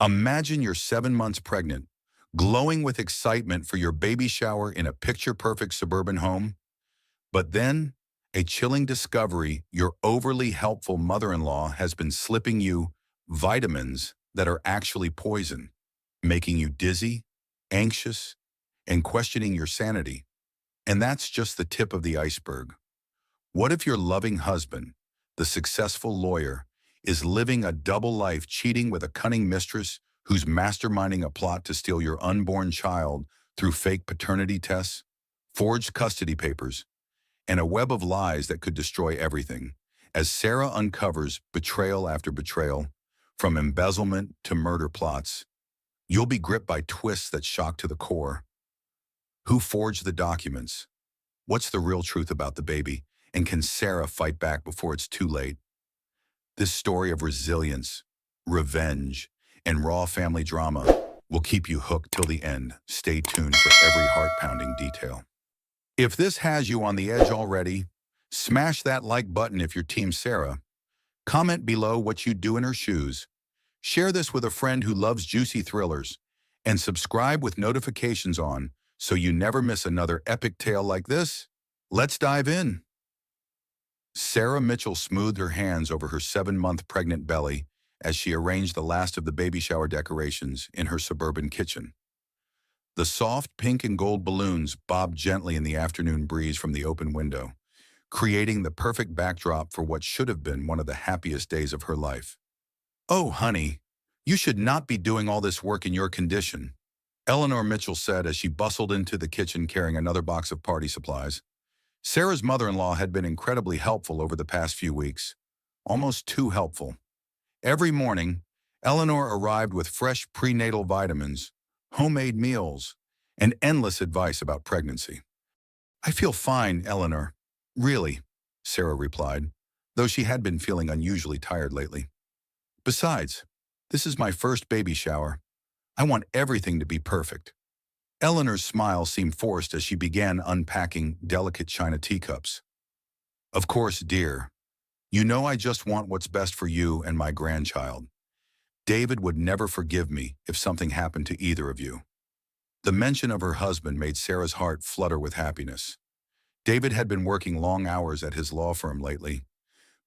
Imagine you're 7 months pregnant, glowing with excitement for your baby shower in a picture-perfect suburban home. But then, a chilling discovery: your overly helpful mother-in-law has been slipping you vitamins that are actually poison, making you dizzy, anxious, and questioning your sanity. And that's just the tip of the iceberg. What if your loving husband, the successful lawyer, is living a double life, cheating with a cunning mistress who's masterminding a plot to steal your unborn child through fake paternity tests, forged custody papers, and a web of lies that could destroy everything? As Sarah uncovers betrayal after betrayal, from embezzlement to murder plots, you'll be gripped by twists that shock to the core. Who forged the documents? What's the real truth about the baby? And can Sarah fight back before it's too late? This story of resilience, revenge, and raw family drama will keep you hooked till the end. Stay tuned for every heart-pounding detail. If this has you on the edge already, smash that like button if you're Team Sarah. Comment below what you'd do in her shoes. Share this with a friend who loves juicy thrillers. And subscribe with notifications on so you never miss another epic tale like this. Let's dive in. Sarah Mitchell smoothed her hands over her 7-month pregnant belly as she arranged the last of the baby shower decorations in her suburban kitchen. The soft pink and gold balloons bobbed gently in the afternoon breeze from the open window, creating the perfect backdrop for what should have been one of the happiest days of her life. "Oh, honey, you should not be doing all this work in your condition," Eleanor Mitchell said as she bustled into the kitchen carrying another box of party supplies. Sarah's mother-in-law had been incredibly helpful over the past few weeks, almost too helpful. Every morning, Eleanor arrived with fresh prenatal vitamins, homemade meals, and endless advice about pregnancy. "I feel fine, Eleanor. Really," Sarah replied, though she had been feeling unusually tired lately. "Besides, this is my first baby shower. I want everything to be perfect." Eleanor's smile seemed forced as she began unpacking delicate china teacups. "Of course, dear. You know I just want what's best for you and my grandchild. David would never forgive me if something happened to either of you." The mention of her husband made Sarah's heart flutter with happiness. David had been working long hours at his law firm lately,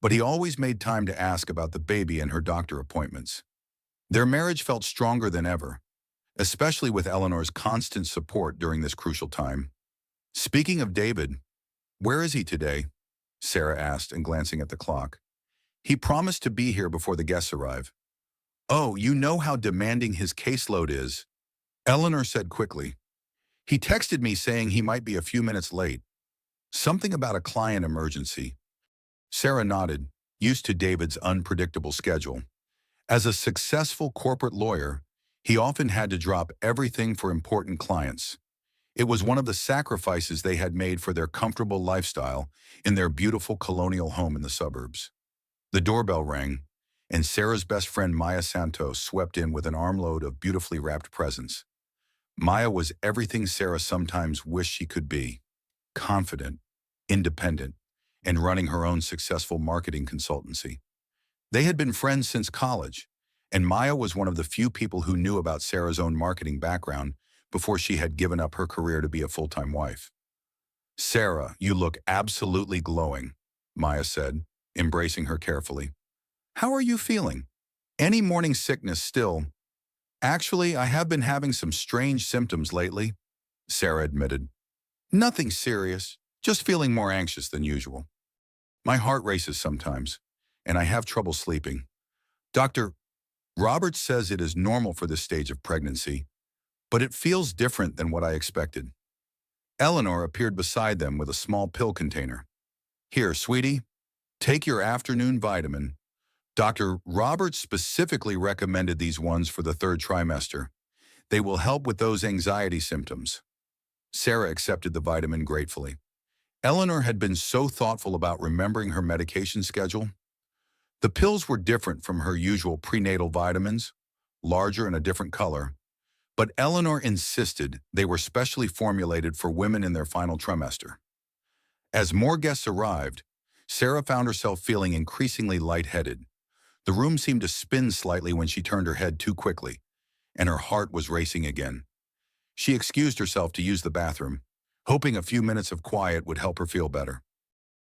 but he always made time to ask about the baby and her doctor appointments. Their marriage felt stronger than ever, especially with Eleanor's constant support during this crucial time. "Speaking of David, where is he today?" Sarah asked, and glancing at the clock. "He promised to be here before the guests arrive." "Oh, you know how demanding his caseload is," Eleanor said quickly. "He texted me saying he might be a few minutes late. Something about a client emergency." Sarah nodded, used to David's unpredictable schedule. As a successful corporate lawyer, he often had to drop everything for important clients. It was one of the sacrifices they had made for their comfortable lifestyle in their beautiful colonial home in the suburbs. The doorbell rang, and Sarah's best friend Maya Santos swept in with an armload of beautifully wrapped presents. Maya was everything Sarah sometimes wished she could be: confident, independent, and running her own successful marketing consultancy. They had been friends since college, and Maya was one of the few people who knew about Sarah's own marketing background before she had given up her career to be a full-time wife. "Sarah, you look absolutely glowing," Maya said, embracing her carefully. "How are you feeling? Any morning sickness still?" "Actually, I have been having some strange symptoms lately," Sarah admitted. "Nothing serious, just feeling more anxious than usual. My heart races sometimes, and I have trouble sleeping. Dr. Roberts says it is normal for this stage of pregnancy, but it feels different than what I expected." Eleanor appeared beside them with a small pill container. "Here, sweetie, take your afternoon vitamin. Dr. Roberts specifically recommended these ones for the 3rd trimester. They will help with those anxiety symptoms." Sarah accepted the vitamin gratefully. Eleanor had been so thoughtful about remembering her medication schedule. The pills were different from her usual prenatal vitamins, larger and a different color, but Eleanor insisted they were specially formulated for women in their final trimester. As more guests arrived, Sarah found herself feeling increasingly lightheaded. The room seemed to spin slightly when she turned her head too quickly, and her heart was racing again. She excused herself to use the bathroom, hoping a few minutes of quiet would help her feel better.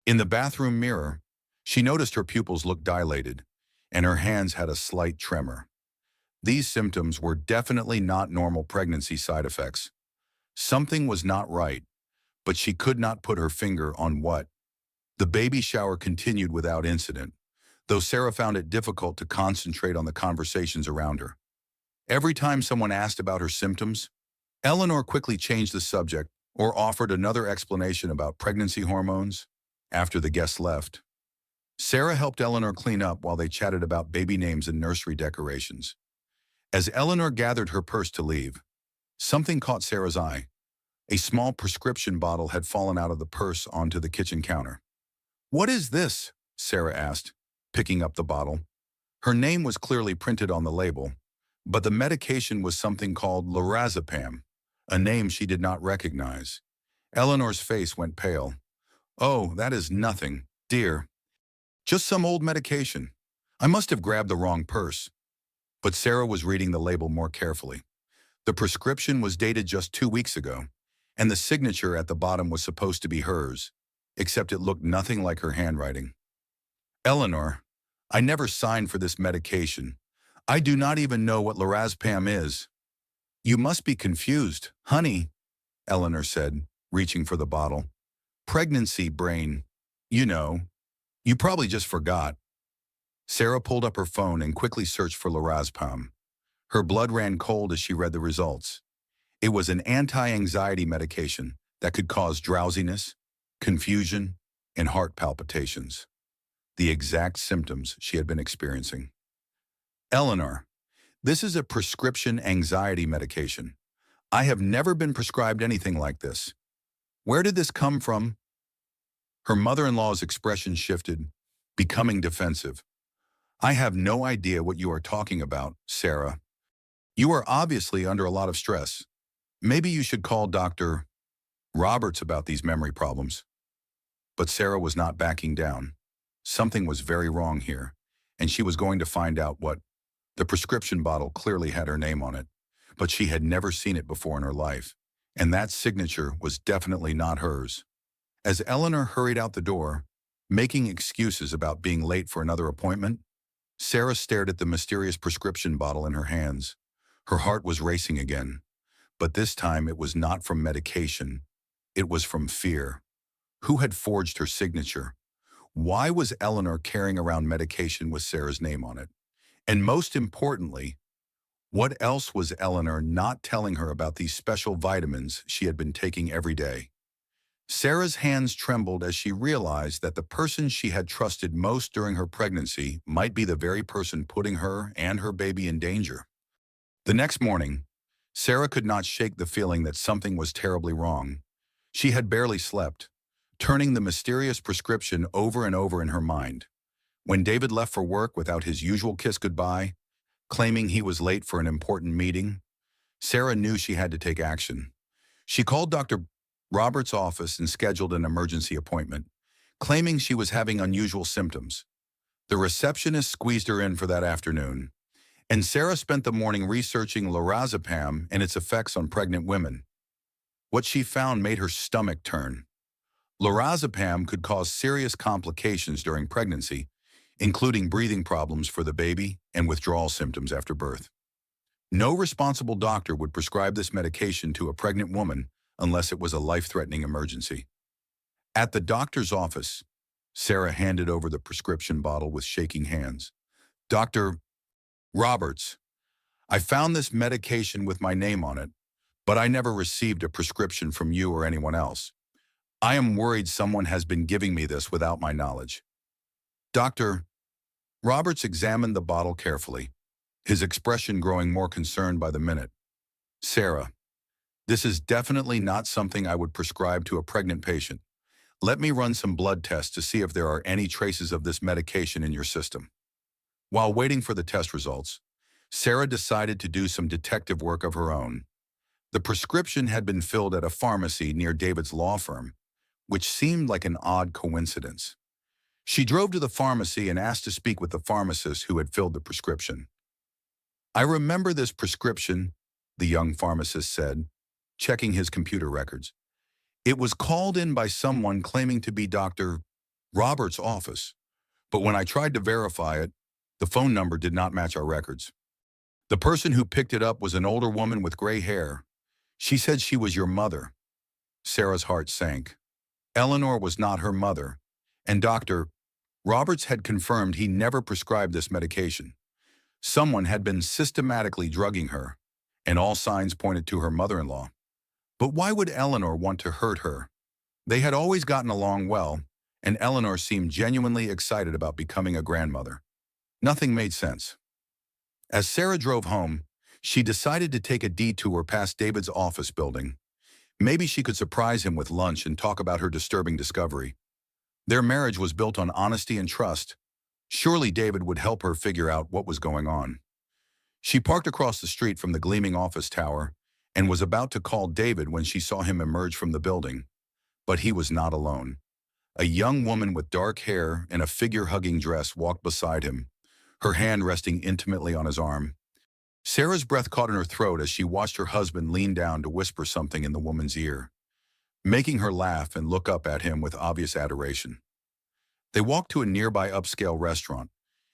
In the bathroom mirror, she noticed her pupils looked dilated, and her hands had a slight tremor. These symptoms were definitely not normal pregnancy side effects. Something was not right, but she could not put her finger on what. The baby shower continued without incident, though Sarah found it difficult to concentrate on the conversations around her. Every time someone asked about her symptoms, Eleanor quickly changed the subject or offered another explanation about pregnancy hormones. After the guests left, Sarah helped Eleanor clean up while they chatted about baby names and nursery decorations. As Eleanor gathered her purse to leave, something caught Sarah's eye. A small prescription bottle had fallen out of the purse onto the kitchen counter. "What is this?" Sarah asked, picking up the bottle. Her name was clearly printed on the label, but the medication was something called lorazepam, a name she did not recognize. Eleanor's face went pale. "Oh, that is nothing, dear. Just some old medication. I must have grabbed the wrong purse." But Sarah was reading the label more carefully. The prescription was dated just 2 weeks ago, and the signature at the bottom was supposed to be hers, except it looked nothing like her handwriting. "Eleanor, I never signed for this medication. I do not even know what lorazepam is." "You must be confused, honey," Eleanor said, reaching for the bottle. "Pregnancy brain. You know. You probably just forgot." Sarah pulled up her phone and quickly searched for lorazepam. Her blood ran cold as she read the results. It was an anti-anxiety medication that could cause drowsiness, confusion, and heart palpitations. The exact symptoms she had been experiencing. "Eleanor, this is a prescription anxiety medication. I have never been prescribed anything like this. Where did this come from?" Her mother-in-law's expression shifted, becoming defensive. "I have no idea what you are talking about, Sarah. You are obviously under a lot of stress. Maybe you should call Dr. Roberts about these memory problems." But Sarah was not backing down. Something was very wrong here, and she was going to find out what. The prescription bottle clearly had her name on it, but she had never seen it before in her life, and that signature was definitely not hers. As Eleanor hurried out the door, making excuses about being late for another appointment, Sarah stared at the mysterious prescription bottle in her hands. Her heart was racing again, but this time it was not from medication. It was from fear. Who had forged her signature? Why was Eleanor carrying around medication with Sarah's name on it? And most importantly, what else was Eleanor not telling her about these special vitamins she had been taking every day? Sarah's hands trembled as she realized that the person she had trusted most during her pregnancy might be the very person putting her and her baby in danger. The next morning, Sarah could not shake the feeling that something was terribly wrong. She had barely slept, turning the mysterious prescription over and over in her mind. When David left for work without his usual kiss goodbye, claiming he was late for an important meeting, Sarah knew she had to take action. She called Dr. Roberts' office and scheduled an emergency appointment, claiming she was having unusual symptoms. The receptionist squeezed her in for that afternoon, and Sarah spent the morning researching lorazepam and its effects on pregnant women. What she found made her stomach turn. Lorazepam could cause serious complications during pregnancy, including breathing problems for the baby and withdrawal symptoms after birth. No responsible doctor would prescribe this medication to a pregnant woman unless it was a life-threatening emergency. At the doctor's office, Sarah handed over the prescription bottle with shaking hands. "Dr. Roberts, I found this medication with my name on it, but I never received a prescription from you or anyone else. I am worried someone has been giving me this without my knowledge." Dr. Roberts examined the bottle carefully, his expression growing more concerned by the minute. "Sarah, this is definitely not something I would prescribe to a pregnant patient. Let me run some blood tests to see if there are any traces of this medication in your system." While waiting for the test results, Sarah decided to do some detective work of her own. The prescription had been filled at a pharmacy near David's law firm, which seemed like an odd coincidence. She drove to the pharmacy and asked to speak with the pharmacist who had filled the prescription. I remember this prescription, the young pharmacist said, checking his computer records. It was called in by someone claiming to be Dr. Roberts' office, but when I tried to verify it, the phone number did not match our records. The person who picked it up was an older woman with gray hair. She said she was your mother. Sarah's heart sank. Eleanor was not her mother, and Dr. Roberts had confirmed he never prescribed this medication. Someone had been systematically drugging her, and all signs pointed to her mother-in-law. But why would Eleanor want to hurt her? They had always gotten along well, and Eleanor seemed genuinely excited about becoming a grandmother. Nothing made sense. As Sarah drove home, she decided to take a detour past David's office building. Maybe she could surprise him with lunch and talk about her disturbing discovery. Their marriage was built on honesty and trust. Surely David would help her figure out what was going on. She parked across the street from the gleaming office tower and was about to call David when she saw him emerge from the building. But he was not alone. A young woman with dark hair and a figure-hugging dress walked beside him, her hand resting intimately on his arm. Sarah's breath caught in her throat as she watched her husband lean down to whisper something in the woman's ear, making her laugh and look up at him with obvious adoration. They walked to a nearby upscale restaurant,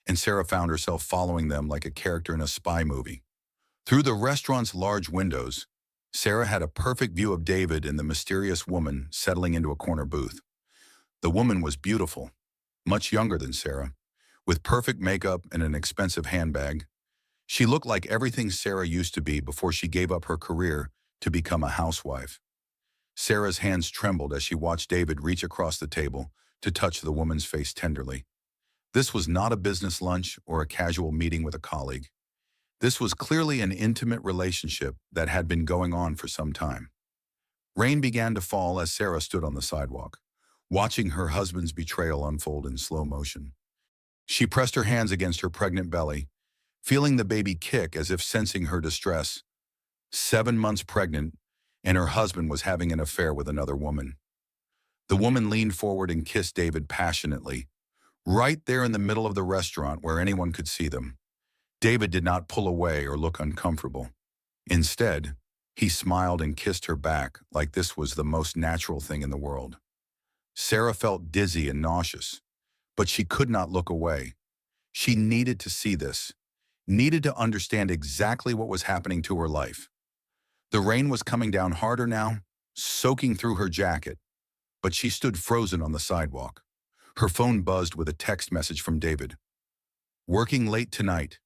and Sarah found herself following them like a character in a spy movie. Through the restaurant's large windows, Sarah had a perfect view of David and the mysterious woman settling into a corner booth. The woman was beautiful, much younger than Sarah, with perfect makeup and an expensive handbag. She looked like everything Sarah used to be before she gave up her career to become a housewife. Sarah's hands trembled as she watched David reach across the table to touch the woman's face tenderly. This was not a business lunch or a casual meeting with a colleague. This was clearly an intimate relationship that had been going on for some time. Rain began to fall as Sarah stood on the sidewalk, watching her husband's betrayal unfold in slow motion. She pressed her hands against her pregnant belly, feeling the baby kick as if sensing her distress. 7 months pregnant, and her husband was having an affair with another woman. The woman leaned forward and kissed David passionately, right there in the middle of the restaurant where anyone could see them. David did not pull away or look uncomfortable. Instead, he smiled and kissed her back like this was the most natural thing in the world. Sarah felt dizzy and nauseous, but she could not look away. She needed to see this, needed to understand exactly what was happening to her life. The rain was coming down harder now, soaking through her jacket, but she stood frozen on the sidewalk. Her phone buzzed with a text message from David. "Working late tonight.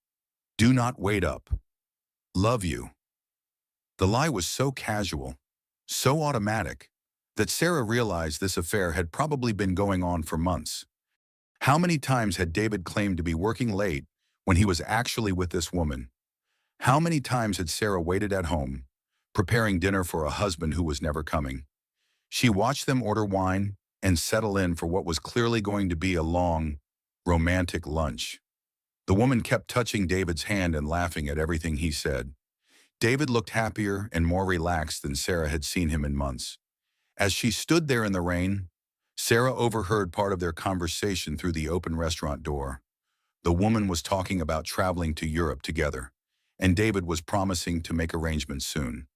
Do not wait up. Love you." The lie was so casual, so automatic, that Sarah realized this affair had probably been going on for months. How many times had David claimed to be working late when he was actually with this woman? How many times had Sarah waited at home, preparing dinner for a husband who was never coming? She watched them order wine and settle in for what was clearly going to be a long, romantic lunch. The woman kept touching David's hand and laughing at everything he said. David looked happier and more relaxed than Sarah had seen him in months. As she stood there in the rain, Sarah overheard part of their conversation through the open restaurant door. The woman was talking about traveling to Europe together, and David was promising to make arrangements soon.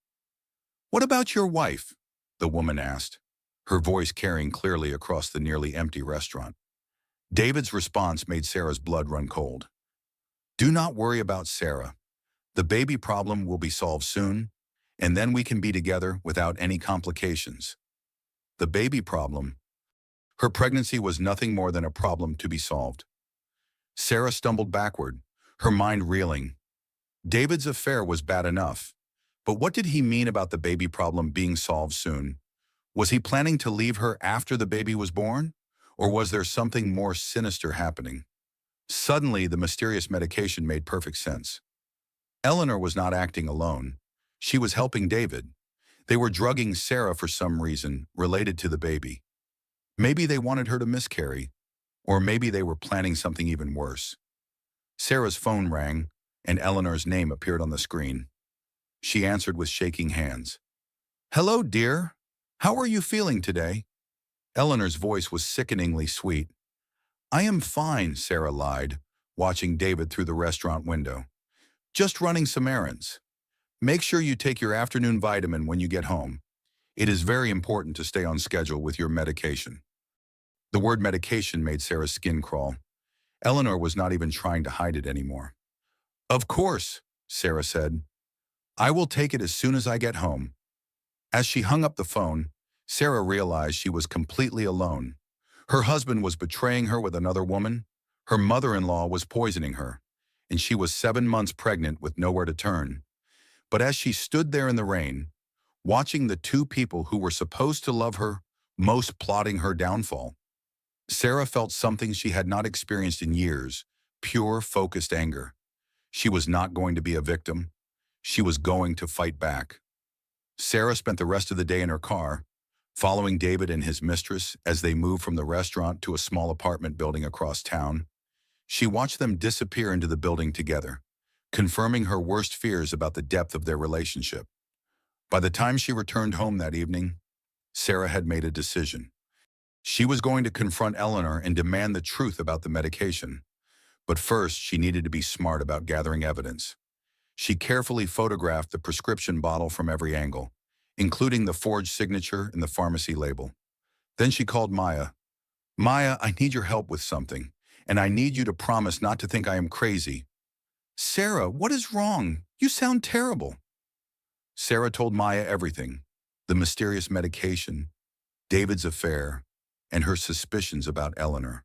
"What about your wife?" the woman asked, her voice carrying clearly across the nearly empty restaurant. David's response made Sarah's blood run cold. "Do not worry about Sarah. The baby problem will be solved soon, and then we can be together without any complications." The baby problem? Her pregnancy was nothing more than a problem to be solved. Sarah stumbled backward, her mind reeling. David's affair was bad enough, but what did he mean about the baby problem being solved soon? Was he planning to leave her after the baby was born? Or was there something more sinister happening? Suddenly, the mysterious medication made perfect sense. Eleanor was not acting alone. She was helping David. They were drugging Sarah for some reason related to the baby. Maybe they wanted her to miscarry, or maybe they were planning something even worse. Sarah's phone rang, and Eleanor's name appeared on the screen. She answered with shaking hands. "Hello, dear. How are you feeling today?" Eleanor's voice was sickeningly sweet. "I am fine," Sarah lied, watching David through the restaurant window. Just running some errands. Make sure you take your afternoon vitamin when you get home. It is very important to stay on schedule with your medication." The word medication made Sarah's skin crawl. Eleanor was not even trying to hide it anymore. "Of course," Sarah said. "I will take it as soon as I get home." As she hung up the phone, Sarah realized she was completely alone. Her husband was betraying her with another woman, her mother-in-law was poisoning her, and she was 7 months pregnant with nowhere to turn. But as she stood there in the rain, watching the two people who were supposed to love her most plotting her downfall, Sarah felt something she had not experienced in years, pure, focused anger. She was not going to be a victim. She was going to fight back. Sarah spent the rest of the day in her car, following David and his mistress as they moved from the restaurant to a small apartment building across town. She watched them disappear into the building together, confirming her worst fears about the depth of their relationship. By the time she returned home that evening, Sarah had made a decision. She was going to confront Eleanor and demand the truth about the medication. But first, she needed to be smart about gathering evidence. She carefully photographed the prescription bottle from every angle, including the forged signature and the pharmacy label. Then she called Maya. "Maya, I need your help with something, and I need you to promise not to think I am crazy." "Sarah, what is wrong? You sound terrible." Sarah told Maya everything: the mysterious medication, David's affair, and her suspicions about Eleanor.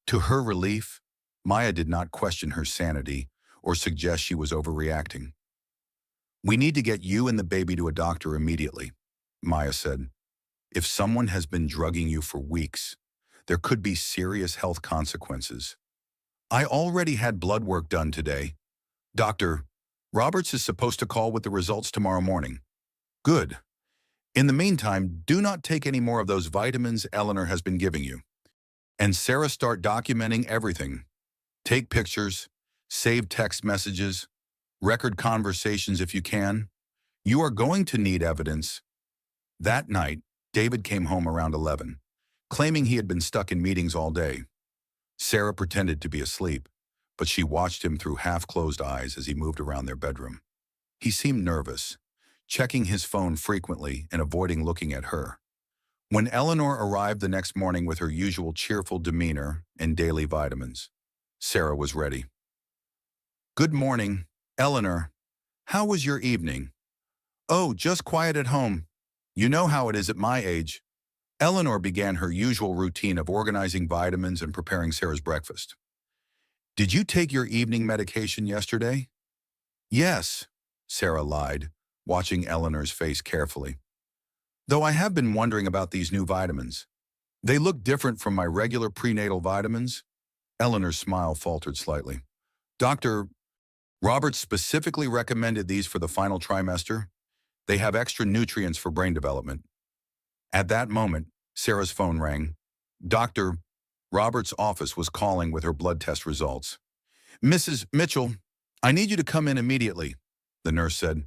To her relief, Maya did not question her sanity or suggest she was overreacting. "We need to get you and the baby to a doctor immediately," Maya said. "If someone has been drugging you for weeks, there could be serious health consequences. I already had blood work done today. Dr. Roberts is supposed to call with the results tomorrow morning." "Good. In the meantime, do not take any more of those vitamins Eleanor has been giving you." And Sarah, start documenting everything. Take pictures, save text messages, record conversations if you can. You are going to need evidence. That night, David came home around 11, claiming he had been stuck in meetings all day. Sarah pretended to be asleep, but she watched him through half-closed eyes as he moved around their bedroom. He seemed nervous, checking his phone frequently and avoiding looking at her. When Eleanor arrived the next morning with her usual cheerful demeanor and daily vitamins, Sarah was ready. "Good morning, Eleanor. How was your evening?" "Oh, just quiet at home. You know how it is at my age." Eleanor began her usual routine of organizing vitamins and preparing Sarah's breakfast. "Did you take your evening medication yesterday?" "Yes," Sarah lied, watching Eleanor's face carefully. "Though I have been wondering about these new vitamins. They look different from my regular prenatal vitamins." Eleanor's smile faltered slightly. "Dr. Roberts specifically recommended these for the final trimester. They have extra nutrients for brain development." At that moment, Sarah's phone rang. Dr. Roberts' office was calling with her blood test results. "Mrs. Mitchell, I need you to come in immediately," the nurse said.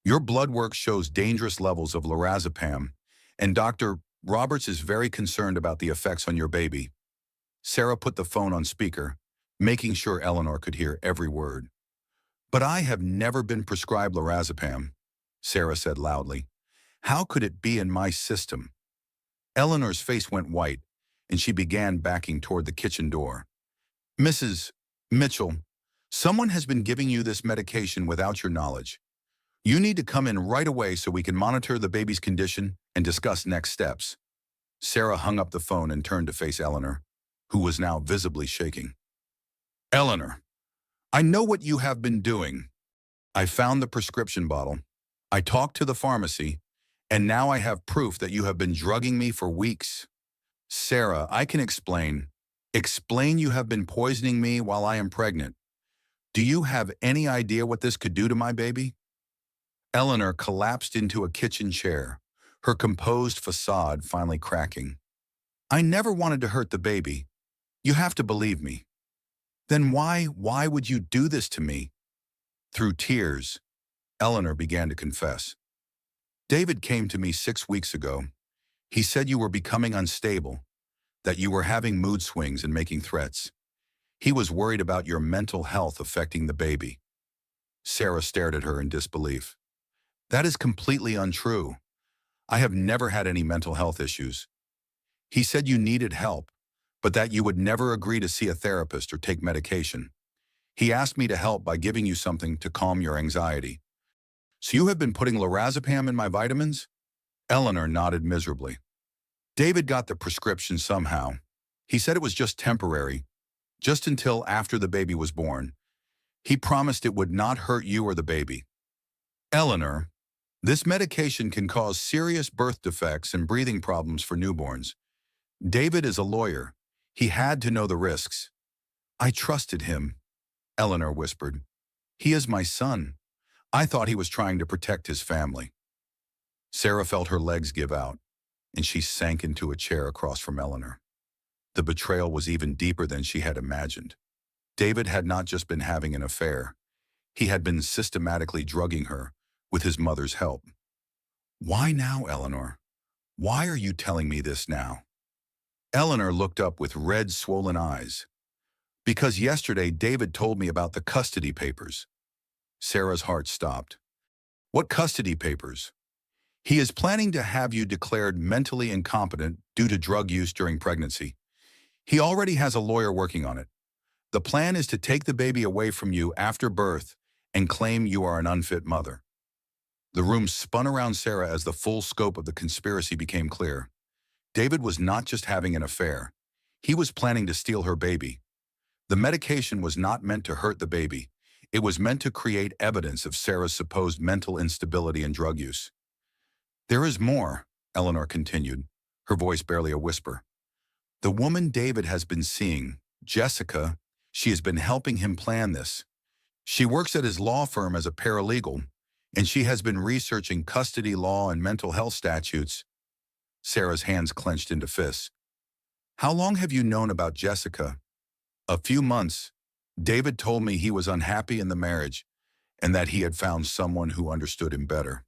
"Your blood work shows dangerous levels of lorazepam, and Dr. Roberts is very concerned about the effects on your baby." Sarah put the phone on speaker, making sure Eleanor could hear every word. "But I have never been prescribed lorazepam," Sarah said loudly. "How could it be in my system?" Eleanor's face went white, and she began backing toward the kitchen door. "Mrs. Mitchell, someone has been giving you this medication without your knowledge. You need to come in right away so we can monitor the baby's condition and discuss next steps." Sarah hung up the phone and turned to face Eleanor, who was now visibly shaking. "Eleanor, I know what you have been doing. I found the prescription bottle. I talked to the pharmacy, and now I have proof that you have been drugging me for weeks." "Sarah, I can explain. Explain you have been poisoning me while I am pregnant. Do you have any idea what this could do to my baby?" Eleanor collapsed into a kitchen chair, her composed facade finally cracking. "I never wanted to hurt the baby. You have to believe me." "Then why would you do this to me?" Through tears, Eleanor began to confess. "David came to me 6 weeks ago. He said you were becoming unstable, that you were having mood swings and making threats. He was worried about your mental health affecting the baby." Sarah stared at her in disbelief. That is completely untrue. I have never had any mental health issues. He said you needed help, but that you would never agree to see a therapist or take medication. He asked me to help by giving you something to calm your anxiety. So you have been putting lorazepam in my vitamins? Eleanor nodded miserably. David got the prescription somehow. He said it was just temporary, just until after the baby was born. He promised it would not hurt you or the baby. Eleanor, this medication can cause serious birth defects and breathing problems for newborns. David is a lawyer. He had to know the risks. I trusted him, Eleanor whispered. He is my son. I thought he was trying to protect his family. Sarah felt her legs give out, and she sank into a chair across from Eleanor. The betrayal was even deeper than she had imagined. David had not just been having an affair. He had been systematically drugging her with his mother's help. Why now, Eleanor? Why are you telling me this now? Eleanor looked up with red, swollen eyes. Because yesterday David told me about the custody papers. Sarah's heart stopped. What custody papers? He is planning to have you declared mentally incompetent due to drug use during pregnancy. He already has a lawyer working on it. The plan is to take the baby away from you after birth and claim you are an unfit mother. The room spun around Sarah as the full scope of the conspiracy became clear. David was not just having an affair. He was planning to steal her baby. The medication was not meant to hurt the baby. It was meant to create evidence of Sarah's supposed mental instability and drug use. There is more, Eleanor continued, her voice barely a whisper. The woman David has been seeing, Jessica, she has been helping him plan this. She works at his law firm as a paralegal, and she has been researching custody law and mental health statutes. Sarah's hands clenched into fists. How long have you known about Jessica? A few months. David told me he was unhappy in the marriage and that he had found someone who understood him better.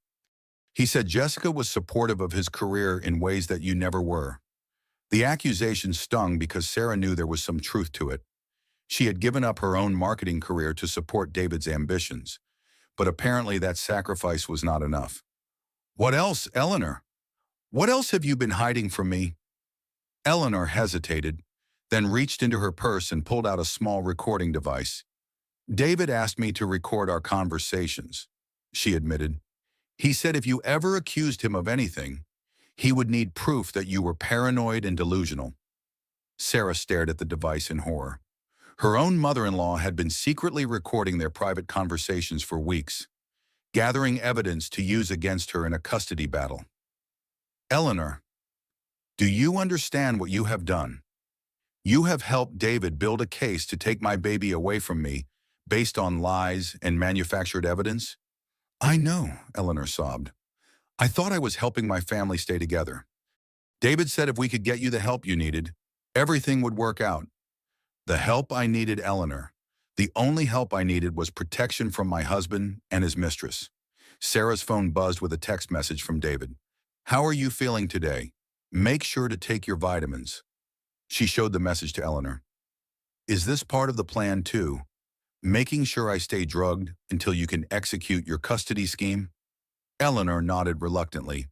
He said Jessica was supportive of his career in ways that you never were. The accusation stung because Sarah knew there was some truth to it. She had given up her own marketing career to support David's ambitions, but apparently that sacrifice was not enough. What else, Eleanor? What else have you been hiding from me? Eleanor hesitated, then reached into her purse and pulled out a small recording device. David asked me to record our conversations, she admitted. He said if you ever accused him of anything, he would need proof that you were paranoid and delusional. Sarah stared at the device in horror. Her own mother-in-law had been secretly recording their private conversations for weeks, gathering evidence to use against her in a custody battle. Eleanor, do you understand what you have done? You have helped David build a case to take my baby away from me based on lies and manufactured evidence? I know, Eleanor sobbed. I thought I was helping my family stay together. David said if we could get you the help you needed, everything would work out. The help I needed, Eleanor. The only help I needed was protection from my husband and his mistress. Sarah's phone buzzed with a text message from David. How are you feeling today? Make sure to take your vitamins. She showed the message to Eleanor. Is this part of the plan too? Making sure I stay drugged until you can execute your custody scheme? Eleanor nodded reluctantly.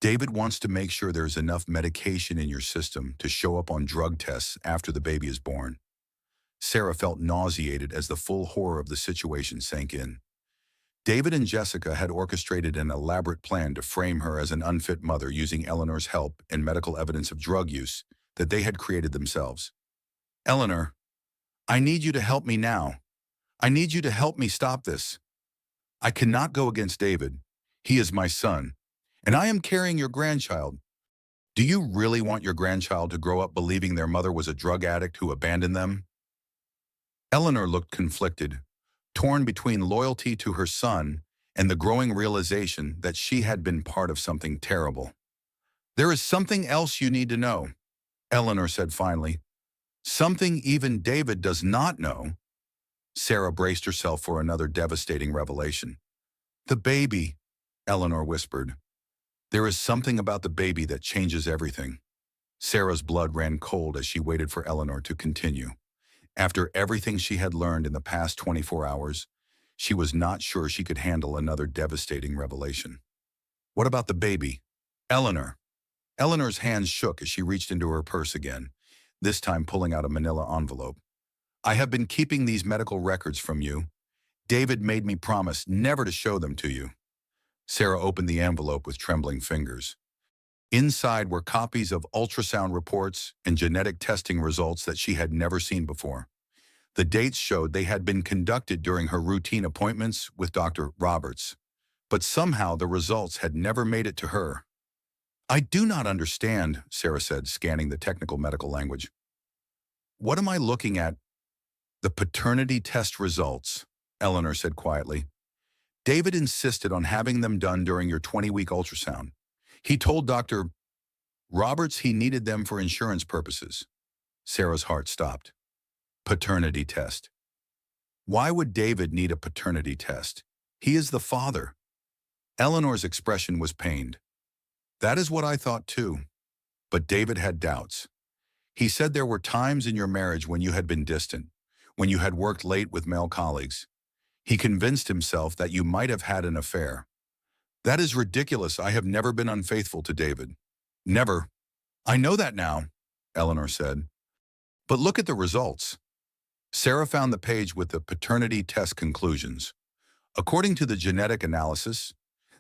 David wants to make sure there's enough medication in your system to show up on drug tests after the baby is born. Sarah felt nauseated as the full horror of the situation sank in. David and Jessica had orchestrated an elaborate plan to frame her as an unfit mother using Eleanor's help and medical evidence of drug use that they had created themselves. Eleanor, I need you to help me now. I need you to help me stop this. I cannot go against David. He is my son, and I am carrying your grandchild. Do you really want your grandchild to grow up believing their mother was a drug addict who abandoned them? Eleanor looked conflicted, torn between loyalty to her son and the growing realization that she had been part of something terrible. There is something else you need to know, Eleanor said finally. Something even David does not know. Sarah braced herself for another devastating revelation. The baby, Eleanor whispered. There is something about the baby that changes everything. Sarah's blood ran cold as she waited for Eleanor to continue. After everything she had learned in the past 24 hours, She was not sure she could handle another devastating revelation. What about the baby? Eleanor. Eleanor's hands shook as she reached into her purse again, this time pulling out a manila envelope. I have been keeping these medical records from you. David made me promise never to show them to you. Sarah opened the envelope with trembling fingers. Inside were copies of ultrasound reports and genetic testing results that she had never seen before. The dates showed they had been conducted during her routine appointments with Dr. Roberts, but somehow the results had never made it to her. I do not understand, Sarah said, scanning the technical medical language. What am I looking at? The paternity test results, Eleanor said quietly. David insisted on having them done during your 20-week ultrasound. He told Dr. Roberts he needed them for insurance purposes. Sarah's heart stopped. Paternity test. Why would David need a paternity test? He is the father. Eleanor's expression was pained. That is what I thought too. But David had doubts. He said there were times in your marriage when you had been distant, when you had worked late with male colleagues. He convinced himself that you might have had an affair. That is ridiculous. I have never been unfaithful to David. Never. I know that now, Eleanor said. But look at the results. Sarah found the page with the paternity test conclusions. According to the genetic analysis,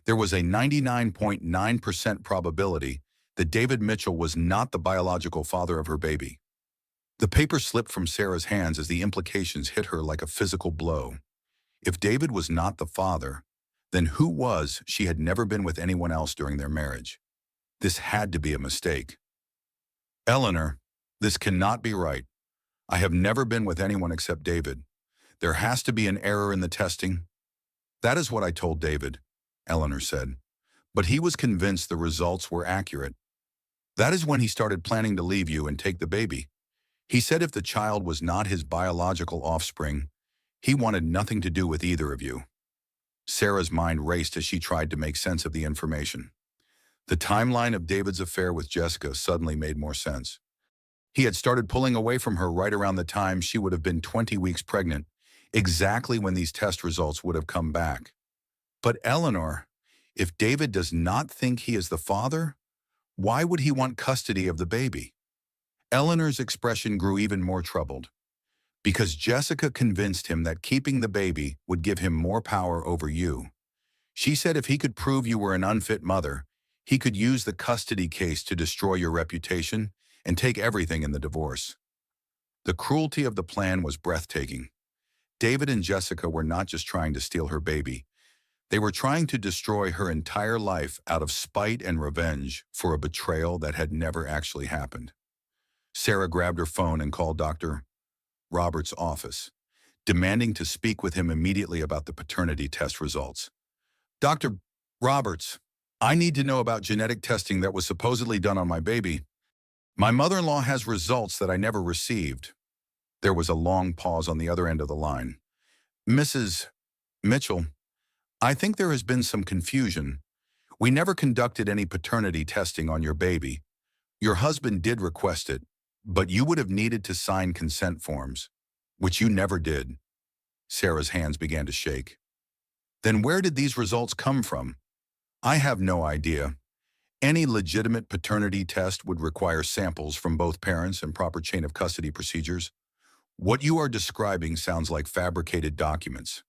there was a 99.9% probability that David Mitchell was not the biological father of her baby. The paper slipped from Sarah's hands as the implications hit her like a physical blow. If David was not the father, then who was? She had never been with anyone else during their marriage. This had to be a mistake. Eleanor, this cannot be right. I have never been with anyone except David. There has to be an error in the testing. That is what I told David, Eleanor said. But he was convinced the results were accurate. That is when he started planning to leave you and take the baby. He said if the child was not his biological offspring, he wanted nothing to do with either of you. Sarah's mind raced as she tried to make sense of the information. The timeline of David's affair with Jessica suddenly made more sense. He had started pulling away from her right around the time she would have been 20 weeks pregnant, exactly when these test results would have come back. But Eleanor, if David does not think he is the father, why would he want custody of the baby? Eleanor's expression grew even more troubled. Because Jessica convinced him that keeping the baby would give him more power over you. She said if he could prove you were an unfit mother, he could use the custody case to destroy your reputation and take everything in the divorce. The cruelty of the plan was breathtaking. David and Jessica were not just trying to steal her baby. They were trying to destroy her entire life out of spite and revenge for a betrayal that had never actually happened. Sarah grabbed her phone and called Dr. Roberts' office, demanding to speak with him immediately about the paternity test results. Dr. Roberts, I need to know about genetic testing that was supposedly done on my baby. My mother-in-law has results that I never received. There was a long pause on the other end of the line. Mrs. Mitchell, I think there has been some confusion. We never conducted any paternity testing on your baby. Your husband did request it, but you would have needed to sign consent forms, which you never did. Sarah's hands began to shake. Then where did these results come from? I have no idea. Any legitimate paternity test would require samples from both parents and proper chain of custody procedures. What you are describing sounds like fabricated documents.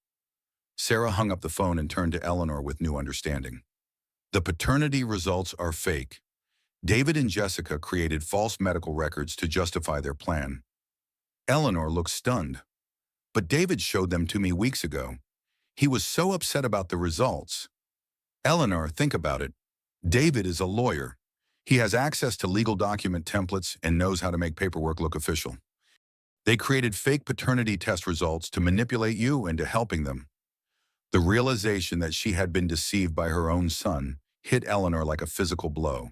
Sarah hung up the phone and turned to Eleanor with new understanding. The paternity results are fake. David and Jessica created false medical records to justify their plan. Eleanor looked stunned. But David showed them to me weeks ago. He was so upset about the results. Eleanor, think about it. David is a lawyer. He has access to legal document templates and knows how to make paperwork look official. They created fake paternity test results to manipulate you into helping them. The realization that she had been deceived by her own son hit Eleanor like a physical blow.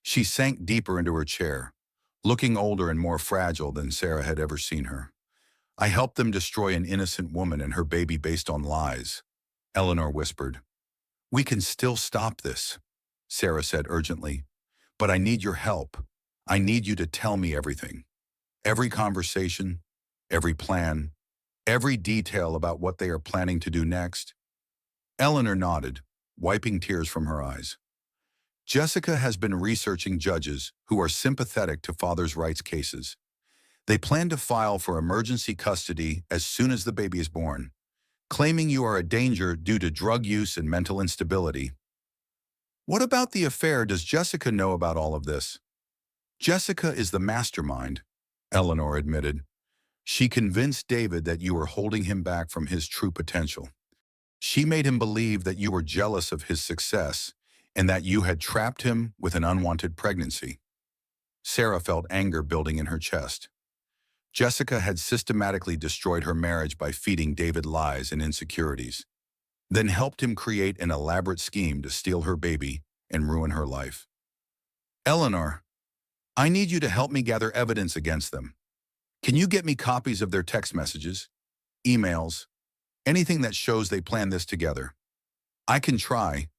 She sank deeper into her chair, looking older and more fragile than Sarah had ever seen her. I helped them destroy an innocent woman and her baby based on lies, Eleanor whispered. We can still stop this, Sarah said urgently. But I need your help. I need you to tell me everything. Every conversation, every plan, Every detail about what they are planning to do next? Eleanor nodded, wiping tears from her eyes. Jessica has been researching judges who are sympathetic to fathers' rights cases. They plan to file for emergency custody as soon as the baby is born, claiming you are a danger due to drug use and mental instability. What about the affair? Does Jessica know about all of this? Jessica is the mastermind, Eleanor admitted. She convinced David that you were holding him back from his true potential. She made him believe that you were jealous of his success and that you had trapped him with an unwanted pregnancy. Sarah felt anger building in her chest. Jessica had systematically destroyed her marriage by feeding David lies and insecurities, then helped him create an elaborate scheme to steal her baby and ruin her life. Eleanor, I need you to help me gather evidence against them. Can you get me copies of their text messages, emails, anything that shows they planned this together? I can try,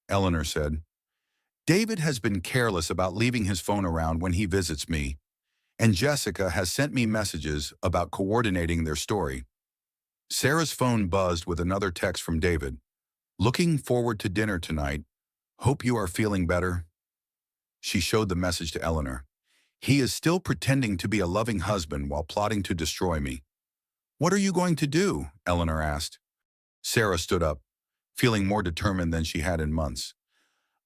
Eleanor said. David has been careless about leaving his phone around when he visits me, and Jessica has sent me messages about coordinating their story. Sarah's phone buzzed with another text from David. Looking forward to dinner tonight. Hope you are feeling better. She showed the message to Eleanor. He is still pretending to be a loving husband while plotting to destroy me. What are you going to do? Eleanor asked. Sarah stood up, feeling more determined than she had in months.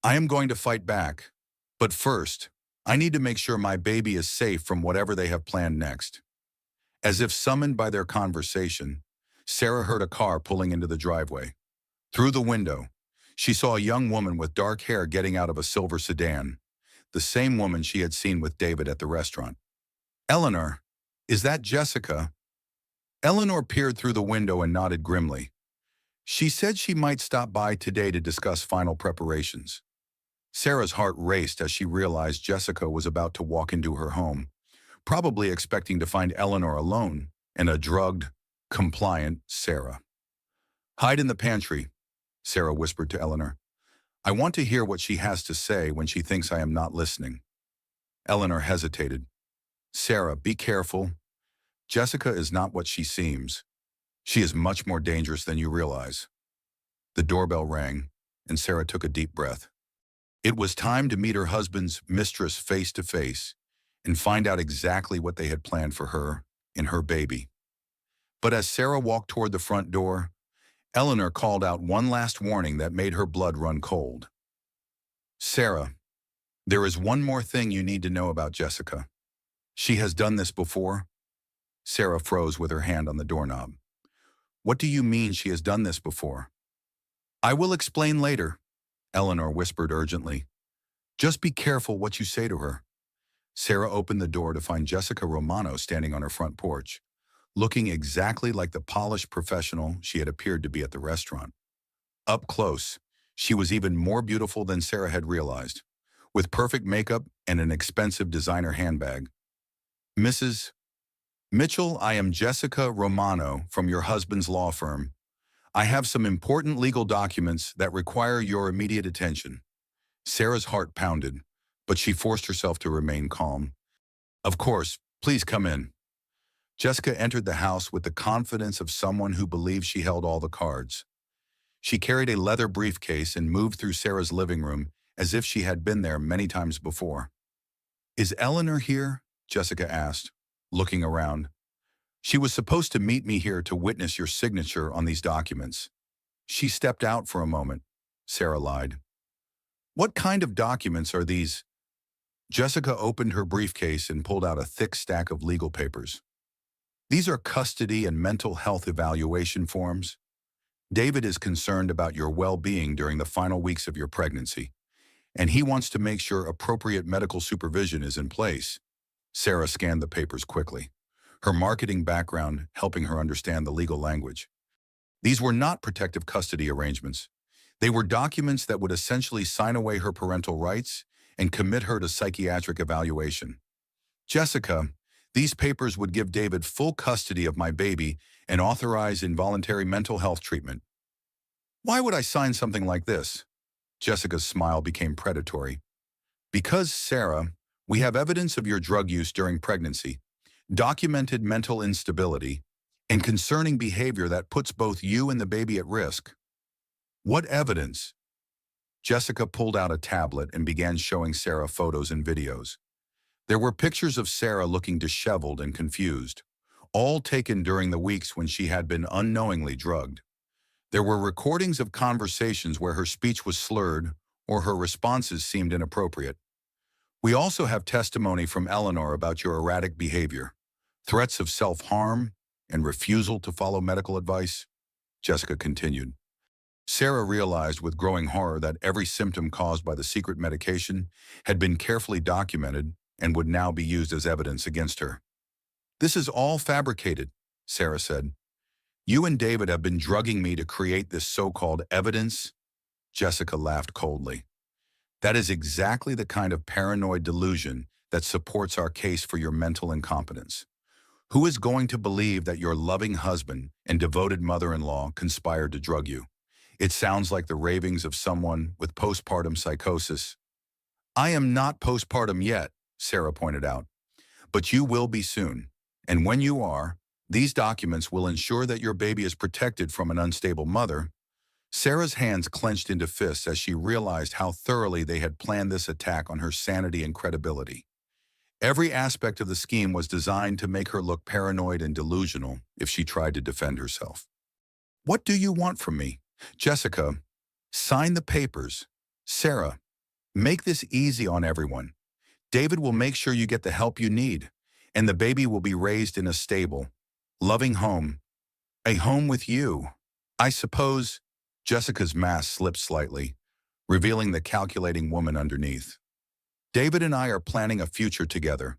I am going to fight back, but first, I need to make sure my baby is safe from whatever they have planned next. As if summoned by their conversation, Sarah heard a car pulling into the driveway. Through the window, she saw a young woman with dark hair getting out of a silver sedan, the same woman she had seen with David at the restaurant. Eleanor, is that Jessica? Eleanor peered through the window and nodded grimly. She said she might stop by today to discuss final preparations. Sarah's heart raced as she realized Jessica was about to walk into her home, probably expecting to find Eleanor alone and a drugged, compliant Sarah. Hide in the pantry, Sarah whispered to Eleanor. I want to hear what she has to say when she thinks I am not listening. Eleanor hesitated. Sarah, be careful. Jessica is not what she seems. She is much more dangerous than you realize. The doorbell rang, and Sarah took a deep breath. It was time to meet her husband's mistress face to face and find out exactly what they had planned for her and her baby. But as Sarah walked toward the front door, Eleanor called out one last warning that made her blood run cold. Sarah, there is one more thing you need to know about Jessica. She has done this before. Sarah froze with her hand on the doorknob. What do you mean she has done this before? I will explain later, Eleanor whispered urgently. Just be careful what you say to her. Sarah opened the door to find Jessica Romano standing on her front porch, looking exactly like the polished professional she had appeared to be at the restaurant. Up close, she was even more beautiful than Sarah had realized, with perfect makeup and an expensive designer handbag. Mrs. Mitchell, I am Jessica Romano from your husband's law firm. I have some important legal documents that require your immediate attention. Sarah's heart pounded, but she forced herself to remain calm. Of course, please come in. Jessica entered the house with the confidence of someone who believed she held all the cards. She carried a leather briefcase and moved through Sarah's living room as if she had been there many times before. Is Eleanor here? Jessica asked, looking around. She was supposed to meet me here to witness your signature on these documents. She stepped out for a moment, Sarah lied. What kind of documents are these? Jessica opened her briefcase and pulled out a thick stack of legal papers. These are custody and mental health evaluation forms. David is concerned about your well-being during the final weeks of your pregnancy, and he wants to make sure appropriate medical supervision is in place. Sarah scanned the papers quickly, her marketing background helping her understand the legal language. These were not protective custody arrangements. They were documents that would essentially sign away her parental rights and commit her to psychiatric evaluation. Jessica, these papers would give David full custody of my baby and authorize involuntary mental health treatment. Why would I sign something like this? Jessica's smile became predatory. Because, Sarah, we have evidence of your drug use during pregnancy, documented mental instability, and concerning behavior that puts both you and the baby at risk. What evidence? Jessica pulled out a tablet and began showing Sarah photos and videos. There were pictures of Sarah looking disheveled and confused, all taken during the weeks when she had been unknowingly drugged. There were recordings of conversations where her speech was slurred or her responses seemed inappropriate. We also have testimony from Eleanor about your erratic behavior, threats of self-harm, and refusal to follow medical advice, Jessica continued. Sarah realized with growing horror that every symptom caused by the secret medication had been carefully documented and would now be used as evidence against her. This is all fabricated, Sarah said. You and David have been drugging me to create this so-called evidence? Jessica laughed coldly. That is exactly the kind of paranoid delusion that supports our case for your mental incompetence. Who is going to believe that your loving husband and devoted mother-in-law conspired to drug you? It sounds like the ravings of someone with postpartum psychosis. I am not postpartum yet, Sarah pointed out, but you will be soon. And when you are, these documents will ensure that your baby is protected from an unstable mother. Sarah's hands clenched into fists as she realized how thoroughly they had planned this attack on her sanity and credibility. Every aspect of the scheme was designed to make her look paranoid and delusional if she tried to defend herself. What do you want from me? Jessica, sign the papers. Sarah, make this easy on everyone. David will make sure you get the help you need, and the baby will be raised in a stable, loving home. A home with you. I suppose. Jessica's mask slipped slightly, revealing the calculating woman underneath. David and I are planning a future together.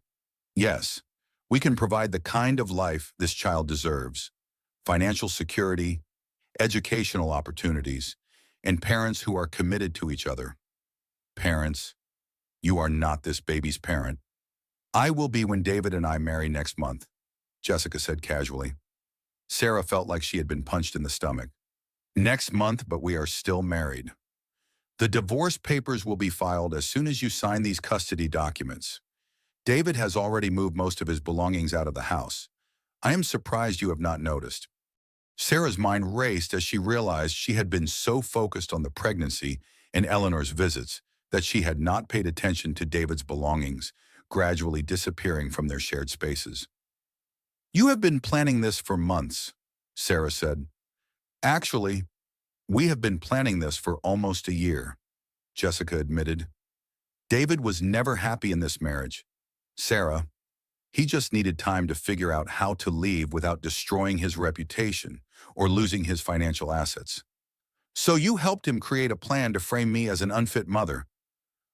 Yes, we can provide the kind of life this child deserves. Financial security, educational opportunities, and parents who are committed to each other. Parents, you are not this baby's parent. I will be when David and I marry next month, Jessica said casually. Sarah felt like she had been punched in the stomach. Next month, but we are still married. The divorce papers will be filed as soon as you sign these custody documents. David has already moved most of his belongings out of the house. I am surprised you have not noticed. Sarah's mind raced as she realized she had been so focused on the pregnancy and Eleanor's visits that she had not paid attention to David's belongings, gradually disappearing from their shared spaces. You have been planning this for months, Sarah said. Actually, we have been planning this for almost a year, Jessica admitted. David was never happy in this marriage. Sarah, he just needed time to figure out how to leave without destroying his reputation or losing his financial assets. So you helped him create a plan to frame me as an unfit mother.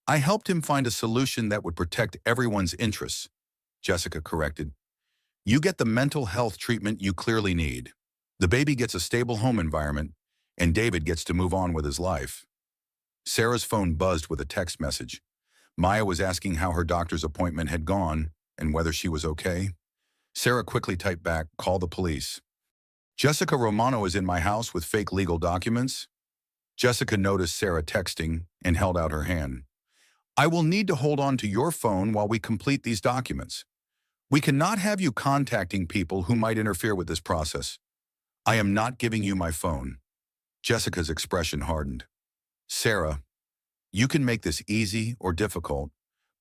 I helped him find a solution that would protect everyone's interests, Jessica corrected. You get the mental health treatment you clearly need. The baby gets a stable home environment, and David gets to move on with his life. Sarah's phone buzzed with a text message. Maya was asking how her doctor's appointment had gone and whether she was okay. Sarah quickly typed back, call the police. Jessica Romano is in my house with fake legal documents. Jessica noticed Sarah texting and held out her hand. I will need to hold on to your phone while we complete these documents. We cannot have you contacting people who might interfere with this process. I am not giving you my phone. Jessica's expression hardened. Sarah, you can make this easy or difficult,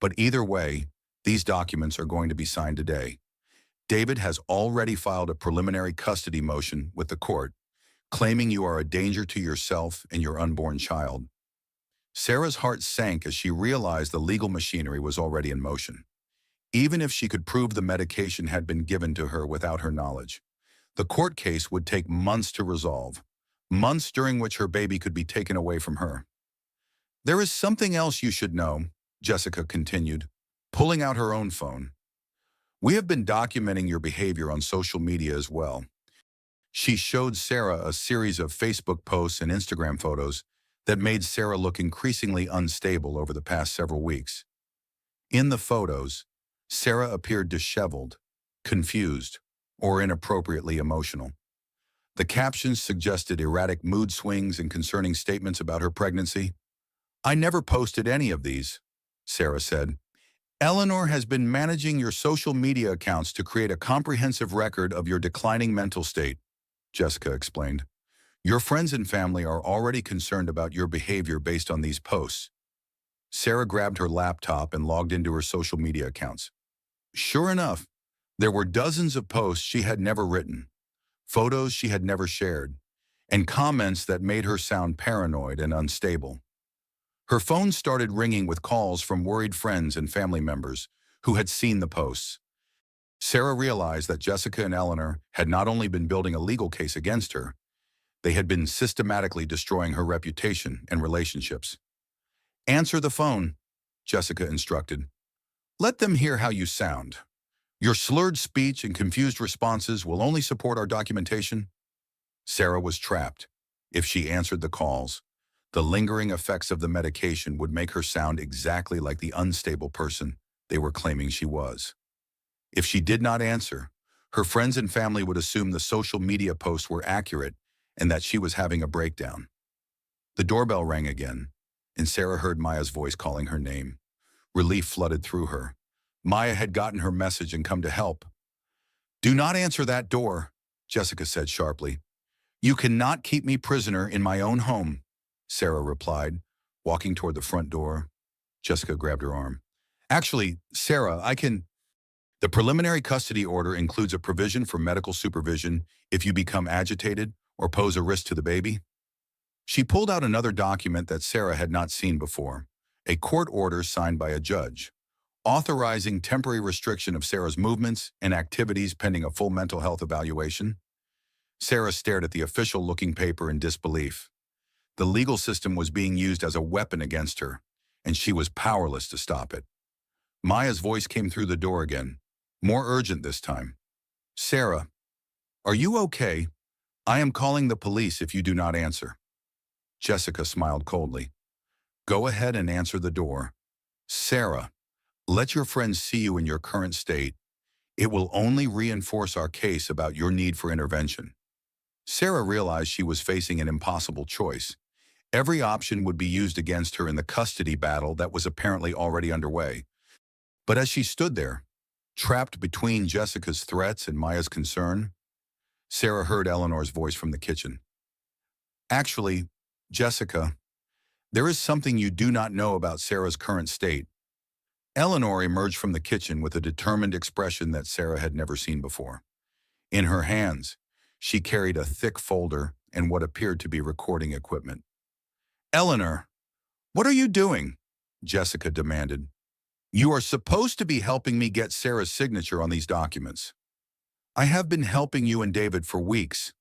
but either way, these documents are going to be signed today. David has already filed a preliminary custody motion with the court, claiming you are a danger to yourself and your unborn child. Sarah's heart sank as she realized the legal machinery was already in motion. Even if she could prove the medication had been given to her without her knowledge, the court case would take months to resolve, months during which her baby could be taken away from her. There is something else you should know, Jessica continued, pulling out her own phone. We have been documenting your behavior on social media as well. She showed Sarah a series of Facebook posts and Instagram photos that made Sarah look increasingly unstable over the past several weeks. In the photos, Sarah appeared disheveled, confused, or inappropriately emotional. The captions suggested erratic mood swings and concerning statements about her pregnancy. I never posted any of these, Sarah said. Eleanor has been managing your social media accounts to create a comprehensive record of your declining mental state, Jessica explained. Your friends and family are already concerned about your behavior based on these posts. Sarah grabbed her laptop and logged into her social media accounts. Sure enough, there were dozens of posts she had never written, photos she had never shared, and comments that made her sound paranoid and unstable. Her phone started ringing with calls from worried friends and family members who had seen the posts. Sarah realized that Jessica and Eleanor had not only been building a legal case against her, they had been systematically destroying her reputation and relationships. Answer the phone, Jessica instructed. Let them hear how you sound. Your slurred speech and confused responses will only support our documentation. Sarah was trapped. If she answered the calls, the lingering effects of the medication would make her sound exactly like the unstable person they were claiming she was. If she did not answer, her friends and family would assume the social media posts were accurate and that she was having a breakdown. The doorbell rang again, and Sarah heard Maya's voice calling her name. Relief flooded through her. Maya had gotten her message and come to help. Do not answer that door, Jessica said sharply. You cannot keep me prisoner in my own home, Sarah replied, walking toward the front door. Jessica grabbed her arm. Actually, Sarah, I can... The preliminary custody order includes a provision for medical supervision if you become agitated or pose a risk to the baby. She pulled out another document that Sarah had not seen before, a court order signed by a judge, authorizing temporary restriction of Sarah's movements and activities pending a full mental health evaluation. Sarah stared at the official-looking paper in disbelief. The legal system was being used as a weapon against her, and she was powerless to stop it. Maya's voice came through the door again, more urgent this time. Sarah, are you okay? I am calling the police if you do not answer. Jessica smiled coldly. Go ahead and answer the door. Sarah, let your friends see you in your current state. It will only reinforce our case about your need for intervention. Sarah realized she was facing an impossible choice. Every option would be used against her in the custody battle that was apparently already underway. But as she stood there, trapped between Jessica's threats and Maya's concern, Sarah heard Eleanor's voice from the kitchen. Actually, Jessica, there is something you do not know about Sarah's current state. Eleanor emerged from the kitchen with a determined expression that Sarah had never seen before. In her hands, she carried a thick folder and what appeared to be recording equipment. Eleanor, what are you doing? Jessica demanded. You are supposed to be helping me get Sarah's signature on these documents. I have been helping you and David for weeks,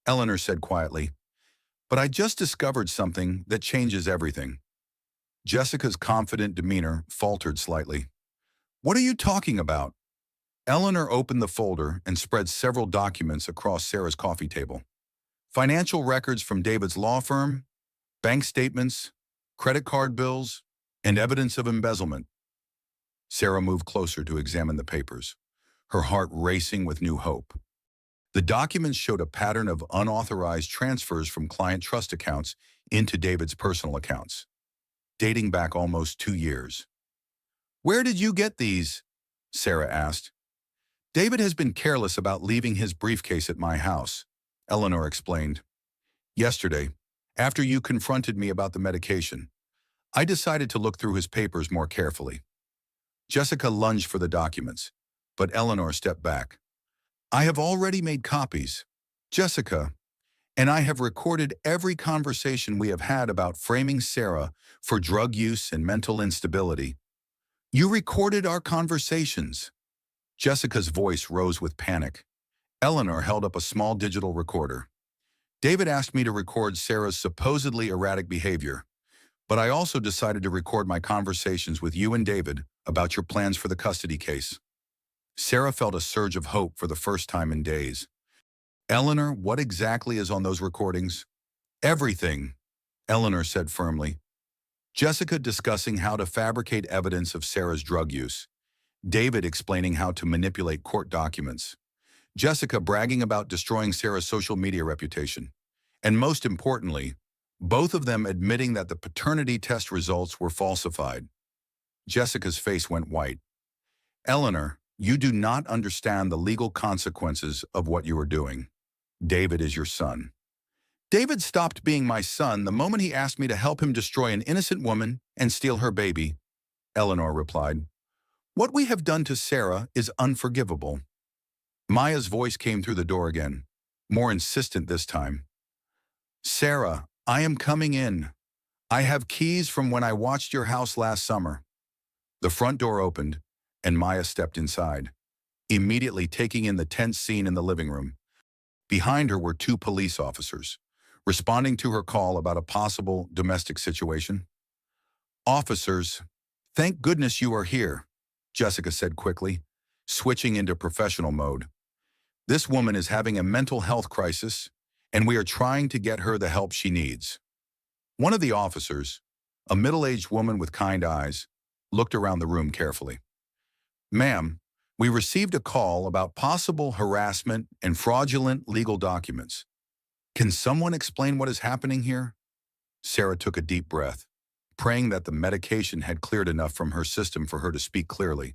Eleanor said quietly, but I just discovered something that changes everything. Jessica's confident demeanor faltered slightly. What are you talking about? Eleanor opened the folder and spread several documents across Sarah's coffee table. Financial records from David's law firm, bank statements, credit card bills, and evidence of embezzlement. Sarah moved closer to examine the papers, her heart racing with new hope. The documents showed a pattern of unauthorized transfers from client trust accounts into David's personal accounts, dating back almost 2 years. Where did you get these? Sarah asked. David has been careless about leaving his briefcase at my house, Eleanor explained. Yesterday, after you confronted me about the medication, I decided to look through his papers more carefully. Jessica lunged for the documents, but Eleanor stepped back. I have already made copies, Jessica, and I have recorded every conversation we have had about framing Sarah for drug use and mental instability. You recorded our conversations. Jessica's voice rose with panic. Eleanor held up a small digital recorder. David asked me to record Sarah's supposedly erratic behavior, but I also decided to record my conversations with you and David about your plans for the custody case. Sarah felt a surge of hope for the first time in days. Eleanor, what exactly is on those recordings? Everything, Eleanor said firmly. Jessica discussing how to fabricate evidence of Sarah's drug use. David explaining how to manipulate court documents. Jessica bragging about destroying Sarah's social media reputation. And most importantly, both of them admitting that the paternity test results were falsified. Jessica's face went white. Eleanor, you do not understand the legal consequences of what you are doing. David is your son. David stopped being my son the moment he asked me to help him destroy an innocent woman and steal her baby, Eleanor replied. What we have done to Sarah is unforgivable. Maya's voice came through the door again, more insistent this time. Sarah, I am coming in. I have keys from when I watched your house last summer. The front door opened, and Maya stepped inside, immediately taking in the tense scene in the living room. Behind her were two police officers, responding to her call about a possible domestic situation. Officers, thank goodness you are here, Jessica said quickly, switching into professional mode. This woman is having a mental health crisis, and we are trying to get her the help she needs. One of the officers, a middle-aged woman with kind eyes, looked around the room carefully. Ma'am, we received a call about possible harassment and fraudulent legal documents. Can someone explain what is happening here? Sarah took a deep breath, praying that the medication had cleared enough from her system for her to speak clearly.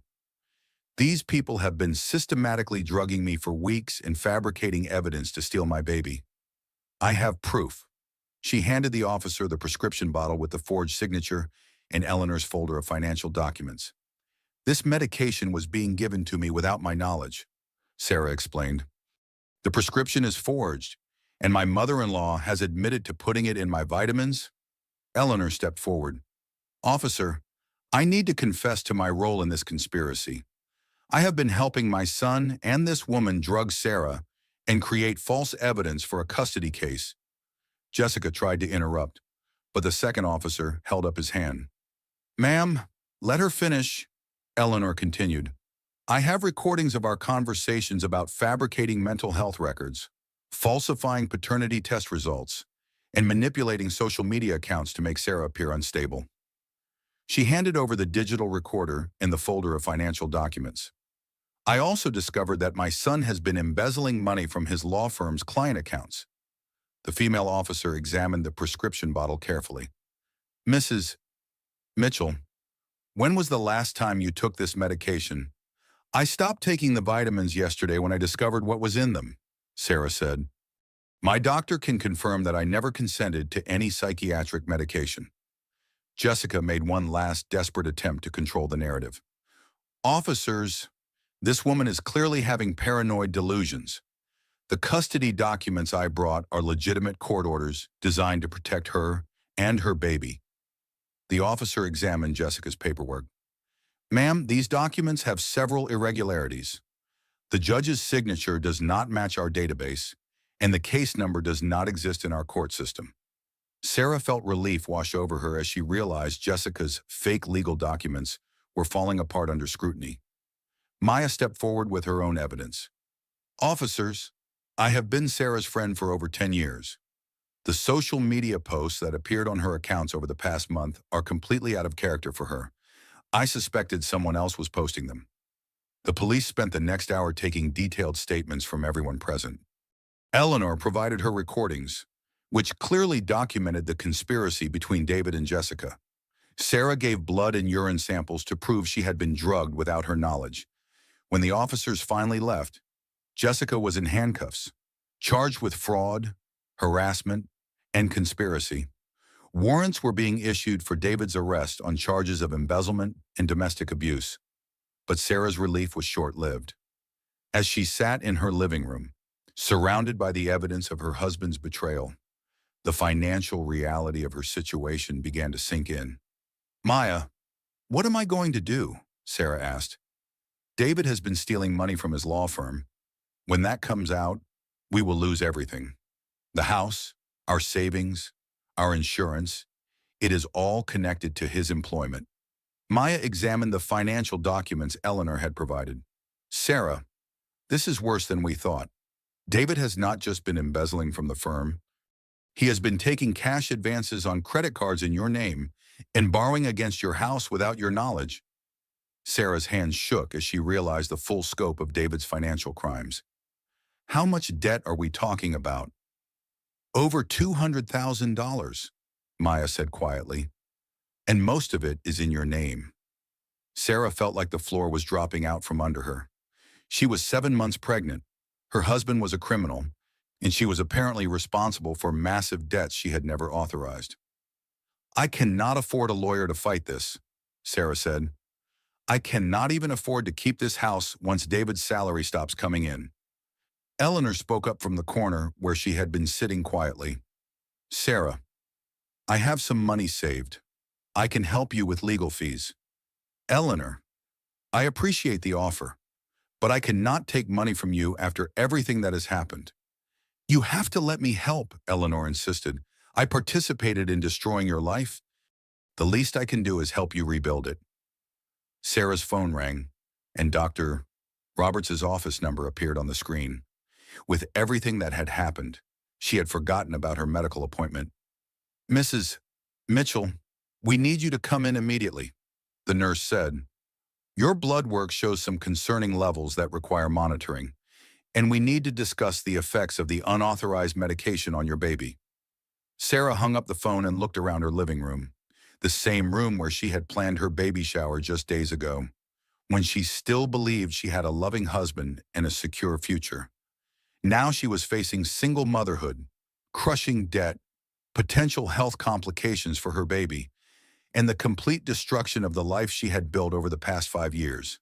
These people have been systematically drugging me for weeks and fabricating evidence to steal my baby. I have proof. She handed the officer the prescription bottle with the forged signature and Eleanor's folder of financial documents. This medication was being given to me without my knowledge, Sarah explained. The prescription is forged, and my mother-in-law has admitted to putting it in my vitamins. Eleanor stepped forward. Officer, I need to confess to my role in this conspiracy. I have been helping my son and this woman drug Sarah and create false evidence for a custody case. Jessica tried to interrupt, but the second officer held up his hand. Ma'am, let her finish, Eleanor continued. I have recordings of our conversations about fabricating mental health records, falsifying paternity test results, and manipulating social media accounts to make Sarah appear unstable. She handed over the digital recorder and the folder of financial documents. I also discovered that my son has been embezzling money from his law firm's client accounts. The female officer examined the prescription bottle carefully. Mrs. Mitchell, when was the last time you took this medication? I stopped taking the vitamins yesterday when I discovered what was in them, Sarah said. My doctor can confirm that I never consented to any psychiatric medication. Jessica made one last desperate attempt to control the narrative. Officers, this woman is clearly having paranoid delusions. The custody documents I brought are legitimate court orders designed to protect her and her baby. The officer examined Jessica's paperwork. Ma'am, these documents have several irregularities. The judge's signature does not match our database, and the case number does not exist in our court system. Sarah felt relief wash over her as she realized Jessica's fake legal documents were falling apart under scrutiny. Maya stepped forward with her own evidence. Officers, I have been Sarah's friend for over 10 years. The social media posts that appeared on her accounts over the past month are completely out of character for her. I suspected someone else was posting them. The police spent the next hour taking detailed statements from everyone present. Eleanor provided her recordings, which clearly documented the conspiracy between David and Jessica. Sarah gave blood and urine samples to prove she had been drugged without her knowledge. When the officers finally left, Jessica was in handcuffs, charged with fraud, harassment, and conspiracy. Warrants were being issued for David's arrest on charges of embezzlement and domestic abuse. But Sarah's relief was short-lived. As she sat in her living room, surrounded by the evidence of her husband's betrayal, the financial reality of her situation began to sink in. Maya, what am I going to do? Sarah asked. David has been stealing money from his law firm. When that comes out, we will lose everything. The house, our savings, our insurance, it is all connected to his employment. Maya examined the financial documents Eleanor had provided. Sarah, this is worse than we thought. David has not just been embezzling from the firm. He has been taking cash advances on credit cards in your name and borrowing against your house without your knowledge. Sarah's hands shook as she realized the full scope of David's financial crimes. How much debt are we talking about? Over $200,000, Maya said quietly, and most of it is in your name. Sarah felt like the floor was dropping out from under her. She was 7 months pregnant. Her husband was a criminal, and she was apparently responsible for massive debts she had never authorized. "I cannot afford a lawyer to fight this," Sarah said. "I cannot even afford to keep this house once David's salary stops coming in." Eleanor spoke up from the corner where she had been sitting quietly. "Sarah, I have some money saved. I can help you with legal fees." "Eleanor, I appreciate the offer, but I cannot take money from you after everything that has happened." "You have to let me help," Eleanor insisted. "I participated in destroying your life. The least I can do is help you rebuild it." Sarah's phone rang, and Dr. Roberts' office number appeared on the screen. With everything that had happened, she had forgotten about her medical appointment. "Mrs. Mitchell, we need you to come in immediately," the nurse said. "Your blood work shows some concerning levels that require monitoring, and we need to discuss the effects of the unauthorized medication on your baby." Sarah hung up the phone and looked around her living room, the same room where she had planned her baby shower just days ago, when she still believed she had a loving husband and a secure future. Now she was facing single motherhood, crushing debt, potential health complications for her baby, and the complete destruction of the life she had built over the past 5 years.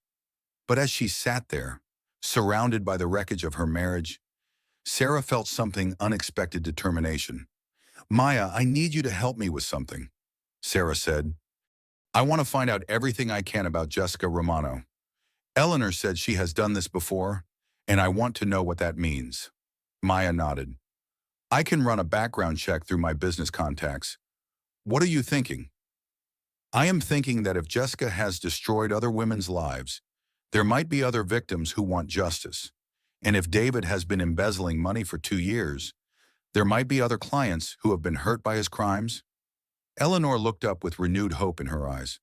But as she sat there, surrounded by the wreckage of her marriage, Sarah felt something unexpected determination. "Maya, I need you to help me with something," Sarah said. "I want to find out everything I can about Jessica Romano. Eleanor said she has done this before, and I want to know what that means." Maya nodded. "I can run a background check through my business contacts. What are you thinking?" "I am thinking that if Jessica has destroyed other women's lives, there might be other victims who want justice. And if David has been embezzling money for 2 years, there might be other clients who have been hurt by his crimes." Eleanor looked up with renewed hope in her eyes.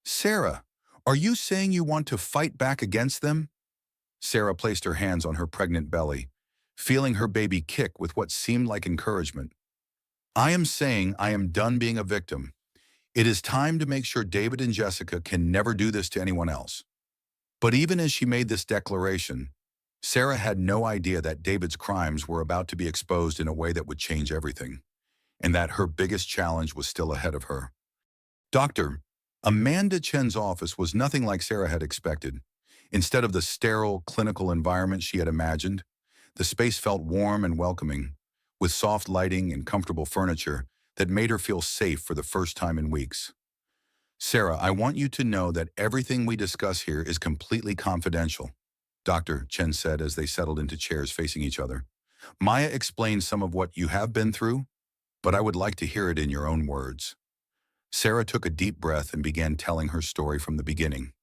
"Sarah, are you saying you want to fight back against them?" Sarah placed her hands on her pregnant belly, feeling her baby kick with what seemed like encouragement. "I am saying I am done being a victim. It is time to make sure David and Jessica can never do this to anyone else." But even as she made this declaration, Sarah had no idea that David's crimes were about to be exposed in a way that would change everything, and that her biggest challenge was still ahead of her. Dr. Amanda Chen's office was nothing like Sarah had expected. Instead of the sterile, clinical environment she had imagined, the space felt warm and welcoming, with soft lighting and comfortable furniture that made her feel safe for the first time in weeks. "Sarah, I want you to know that everything we discuss here is completely confidential," Dr. Chen said as they settled into chairs facing each other. "Maya explained some of what you have been through, but I would like to hear it in your own words." Sarah took a deep breath and began telling her story from the beginning: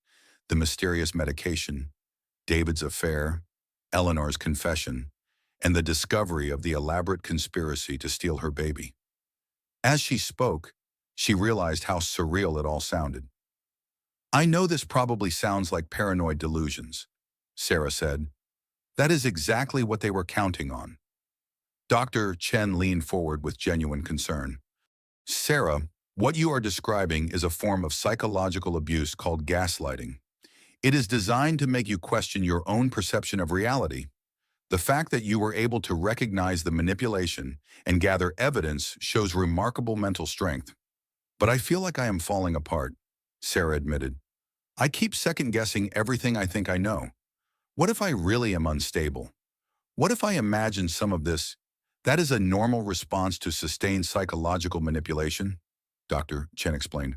the mysterious medication, David's affair, Eleanor's confession, and the discovery of the elaborate conspiracy to steal her baby. As she spoke, she realized how surreal it all sounded. "I know this probably sounds like paranoid delusions," Sarah said. "That is exactly what they were counting on." Dr. Chen leaned forward with genuine concern. "Sarah, what you are describing is a form of psychological abuse called gaslighting. It is designed to make you question your own perception of reality. The fact that you were able to recognize the manipulation and gather evidence shows remarkable mental strength. But I feel like I am falling apart," Sarah admitted. "I keep second-guessing everything I think I know. What if I really am unstable? What if I imagine some of this? That is a normal response to sustained psychological manipulation," Dr. Chen explained.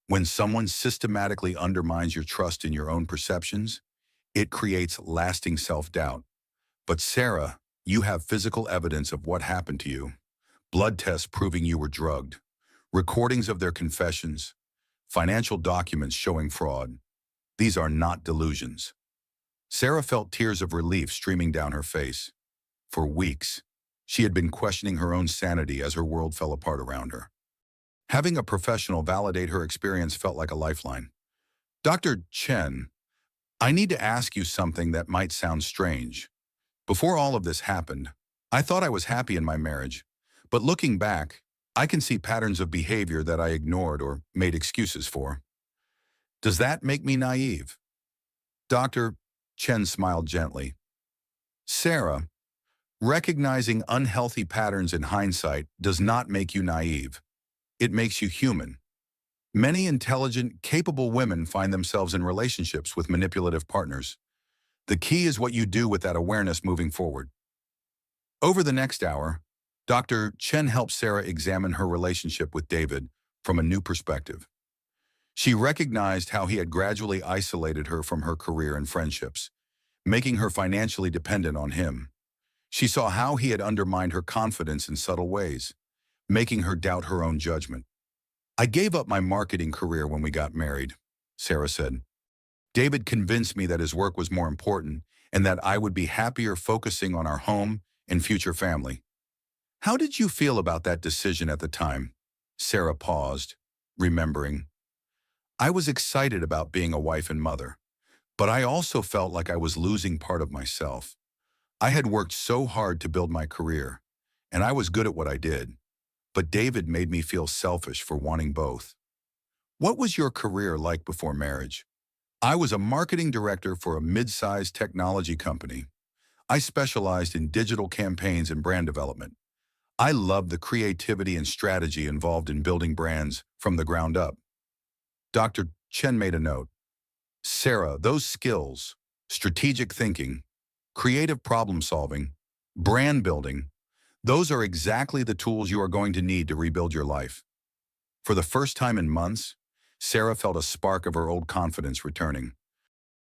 "When someone systematically undermines your trust in your own perceptions, it creates lasting self-doubt. But Sarah, you have physical evidence of what happened to you. Blood tests proving you were drugged, recordings of their confessions, financial documents showing fraud. These are not delusions." Sarah felt tears of relief streaming down her face. For weeks, she had been questioning her own sanity as her world fell apart around her. Having a professional validate her experience felt like a lifeline. "Dr. Chen, I need to ask you something that might sound strange. Before all of this happened, I thought I was happy in my marriage, but looking back, I can see patterns of behavior that I ignored or made excuses for." Does that make me naive? Dr. Chen smiled gently. Sarah, recognizing unhealthy patterns in hindsight does not make you naive. It makes you human. Many intelligent, capable women find themselves in relationships with manipulative partners. The key is what you do with that awareness moving forward. Over the next hour, Dr. Chen helped Sarah examine her relationship with David from a new perspective. She recognized how he had gradually isolated her from her career and friendships, making her financially dependent on him. She saw how he had undermined her confidence in subtle ways, making her doubt her own judgment. I gave up my marketing career when we got married, Sarah said. David convinced me that his work was more important and that I would be happier focusing on our home and future family. How did you feel about that decision at the time? Sarah paused, remembering. I was excited about being a wife and mother, but I also felt like I was losing part of myself. I had worked so hard to build my career, and I was good at what I did, but David made me feel selfish for wanting both. What was your career like before marriage? I was a marketing director for a mid-sized technology company. I specialized in digital campaigns and brand development. I loved the creativity and strategy involved in building brands from the ground up. Dr. Chen made a note. Sarah, those skills, strategic thinking, creative problem solving, brand building, those are exactly the tools you are going to need to rebuild your life. For the first time in months, Sarah felt a spark of her old confidence returning.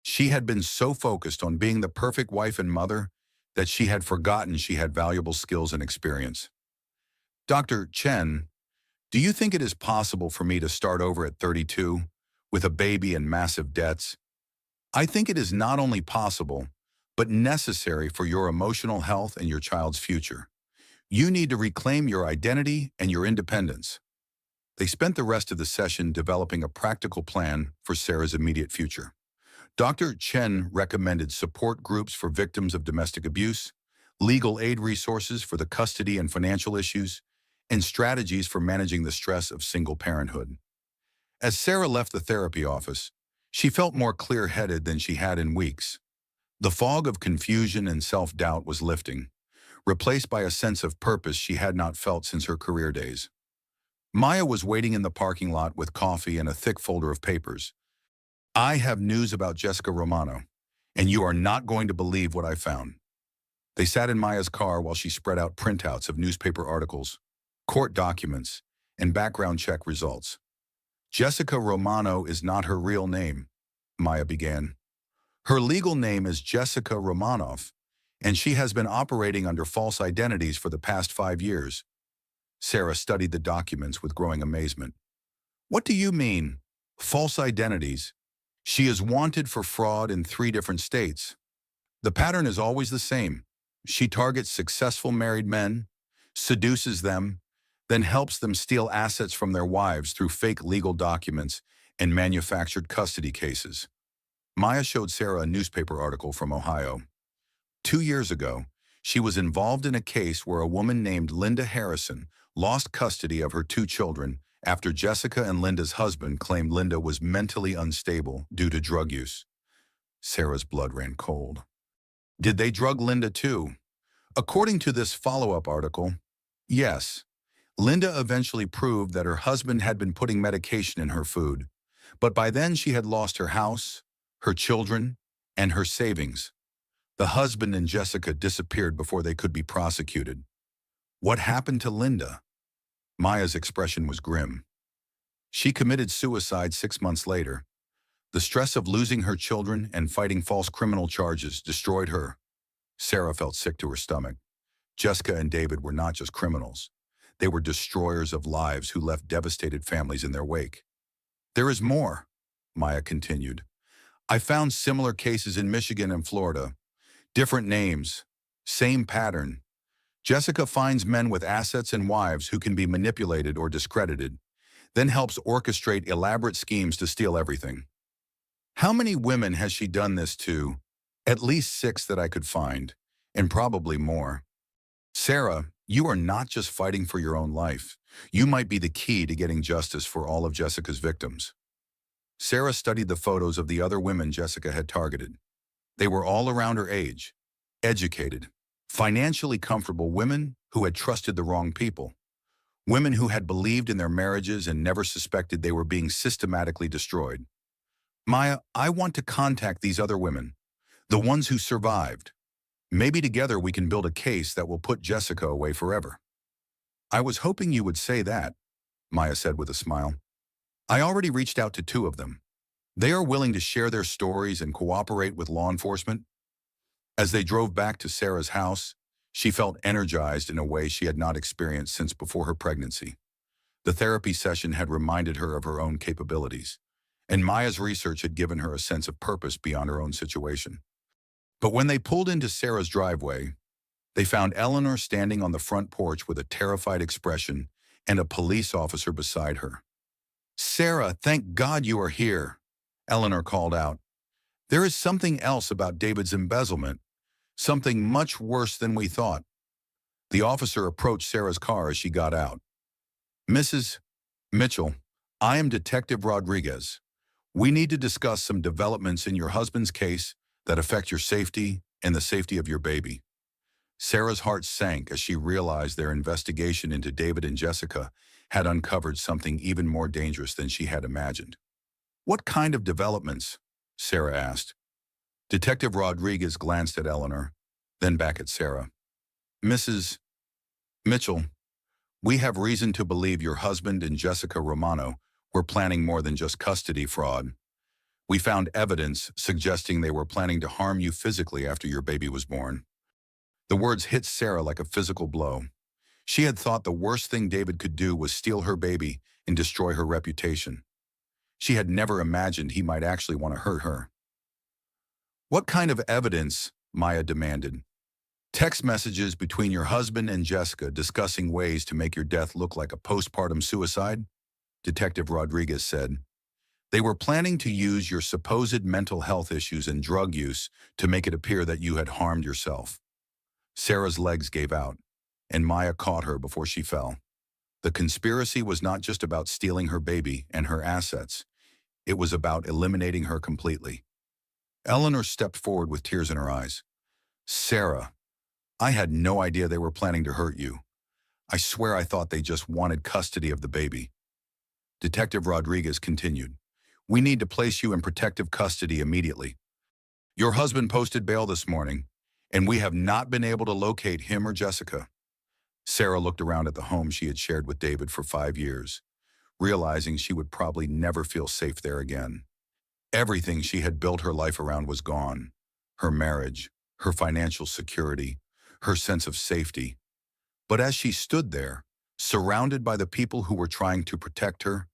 She had been so focused on being the perfect wife and mother that she had forgotten she had valuable skills and experience. Dr. Chen, do you think it is possible for me to start over at 32 with a baby and massive debts? I think it is not only possible, but necessary for your emotional health and your child's future. You need to reclaim your identity and your independence. They spent the rest of the session developing a practical plan for Sarah's immediate future. Dr. Chen recommended support groups for victims of domestic abuse, legal aid resources for the custody and financial issues, and strategies for managing the stress of single parenthood. As Sarah left the therapy office, she felt more clear-headed than she had in weeks. The fog of confusion and self-doubt was lifting, replaced by a sense of purpose she had not felt since her career days. Maya was waiting in the parking lot with coffee and a thick folder of papers. I have news about Jessica Romano, and you are not going to believe what I found. They sat in Maya's car while she spread out printouts of newspaper articles, court documents, and background check results. Jessica Romano is not her real name, Maya began. Her legal name is Jessica Romanoff, and she has been operating under false identities for the past 5 years. Sarah studied the documents with growing amazement. What do you mean, false identities? She is wanted for fraud in 3 different states. The pattern is always the same. She targets successful married men, seduces them, then helps them steal assets from their wives through fake legal documents and manufactured custody cases. Maya showed Sarah a newspaper article from Ohio. 2 years ago, she was involved in a case where a woman named Linda Harrison lost custody of her 2 children after Jessica and Linda's husband claimed Linda was mentally unstable due to drug use. Sarah's blood ran cold. Did they drug Linda too? According to this follow-up article, yes. Linda eventually proved that her husband had been putting medication in her food, but by then she had lost her house, her children, and her savings. The husband and Jessica disappeared before they could be prosecuted. What happened to Linda? Maya's expression was grim. She committed suicide 6 months later. The stress of losing her children and fighting false criminal charges destroyed her. Sarah felt sick to her stomach. Jessica and David were not just criminals. They were destroyers of lives who left devastated families in their wake. There is more, Maya continued. I found similar cases in Michigan and Florida. Different names, same pattern. Jessica finds men with assets and wives who can be manipulated or discredited, then helps orchestrate elaborate schemes to steal everything. How many women has she done this to? At least 6 that I could find, and probably more. Sarah, you are not just fighting for your own life. You might be the key to getting justice for all of Jessica's victims. Sarah studied the photos of the other women Jessica had targeted. They were all around her age, educated, financially comfortable women who had trusted the wrong people, women who had believed in their marriages and never suspected they were being systematically destroyed. Maya, I want to contact these other women, the ones who survived. Maybe together we can build a case that will put Jessica away forever. I was hoping you would say that, Maya said with a smile. I already reached out to two of them. They are willing to share their stories and cooperate with law enforcement. As they drove back to Sarah's house, she felt energized in a way she had not experienced since before her pregnancy. The therapy session had reminded her of her own capabilities, and Maya's research had given her a sense of purpose beyond her own situation. But when they pulled into Sarah's driveway, they found Eleanor standing on the front porch with a terrified expression and a police officer beside her. Sarah, thank God you are here, Eleanor called out. There is something else about David's embezzlement, something much worse than we thought. The officer approached Sarah's car as she got out. Mrs. Mitchell, I am Detective Rodriguez. We need to discuss some developments in your husband's case that affect your safety and the safety of your baby. Sarah's heart sank as she realized their investigation into David and Jessica had uncovered something even more dangerous than she had imagined. What kind of developments? Sarah asked. Detective Rodriguez glanced at Eleanor, then back at Sarah. Mrs. Mitchell, we have reason to believe your husband and Jessica Romano were planning more than just custody fraud. We found evidence suggesting they were planning to harm you physically after your baby was born. The words hit Sarah like a physical blow. She had thought the worst thing David could do was steal her baby and destroy her reputation. She had never imagined he might actually want to hurt her. What kind of evidence? Maya demanded. Text messages between your husband and Jessica discussing ways to make your death look like a postpartum suicide? Detective Rodriguez said. They were planning to use your supposed mental health issues and drug use to make it appear that you had harmed yourself. Sarah's legs gave out, and Maya caught her before she fell. The conspiracy was not just about stealing her baby and her assets. It was about eliminating her completely. Eleanor stepped forward with tears in her eyes. Sarah, I had no idea they were planning to hurt you. I swear I thought they just wanted custody of the baby. Detective Rodriguez continued. We need to place you in protective custody immediately. Your husband posted bail this morning, and we have not been able to locate him or Jessica. Sarah looked around at the home she had shared with David for 5 years, realizing she would probably never feel safe there again. Everything she had built her life around was gone. Her marriage, her financial security, her sense of safety. But as she stood there, surrounded by the people who were trying to protect her,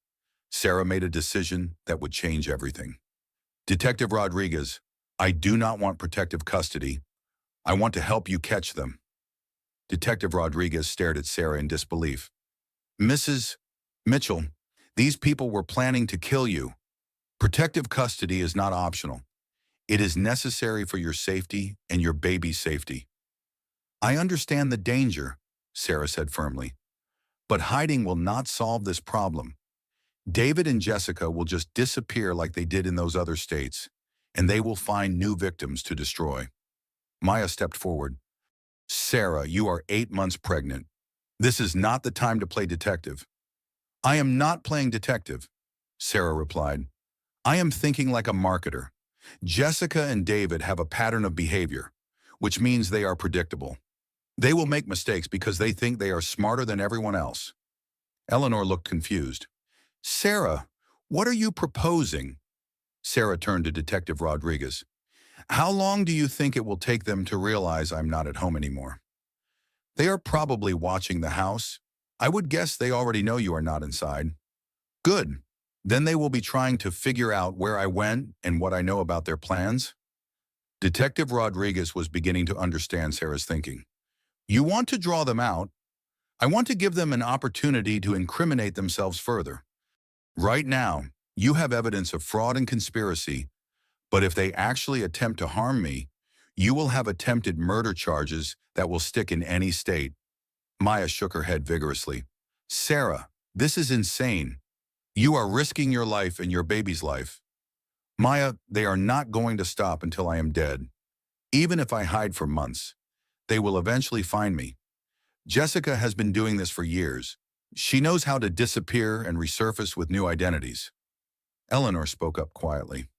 Sarah made a decision that would change everything. Detective Rodriguez, I do not want protective custody. I want to help you catch them. Detective Rodriguez stared at Sarah in disbelief. Mrs. Mitchell, these people were planning to kill you. Protective custody is not optional. It is necessary for your safety and your baby's safety. I understand the danger, Sarah said firmly, but hiding will not solve this problem. David and Jessica will just disappear like they did in those other states, and they will find new victims to destroy. Maya stepped forward. Sarah, you are 8 months pregnant. This is not the time to play detective. I am not playing detective, Sarah replied. I am thinking like a marketer. Jessica and David have a pattern of behavior, which means they are predictable. They will make mistakes because they think they are smarter than everyone else. Eleanor looked confused. Sarah, what are you proposing? Sarah turned to Detective Rodriguez. How long do you think it will take them to realize I'm not at home anymore? They are probably watching the house. I would guess they already know you are not inside. Good. Then they will be trying to figure out where I went and what I know about their plans. Detective Rodriguez was beginning to understand Sarah's thinking. You want to draw them out. I want to give them an opportunity to incriminate themselves further. Right now, you have evidence of fraud and conspiracy, but if they actually attempt to harm me, you will have attempted murder charges that will stick in any state. Maya shook her head vigorously. Sarah, this is insane. You are risking your life and your baby's life. Maya, they are not going to stop until I am dead. Even if I hide for months, they will eventually find me. Jessica has been doing this for years. She knows how to disappear and resurface with new identities. Eleanor spoke up quietly.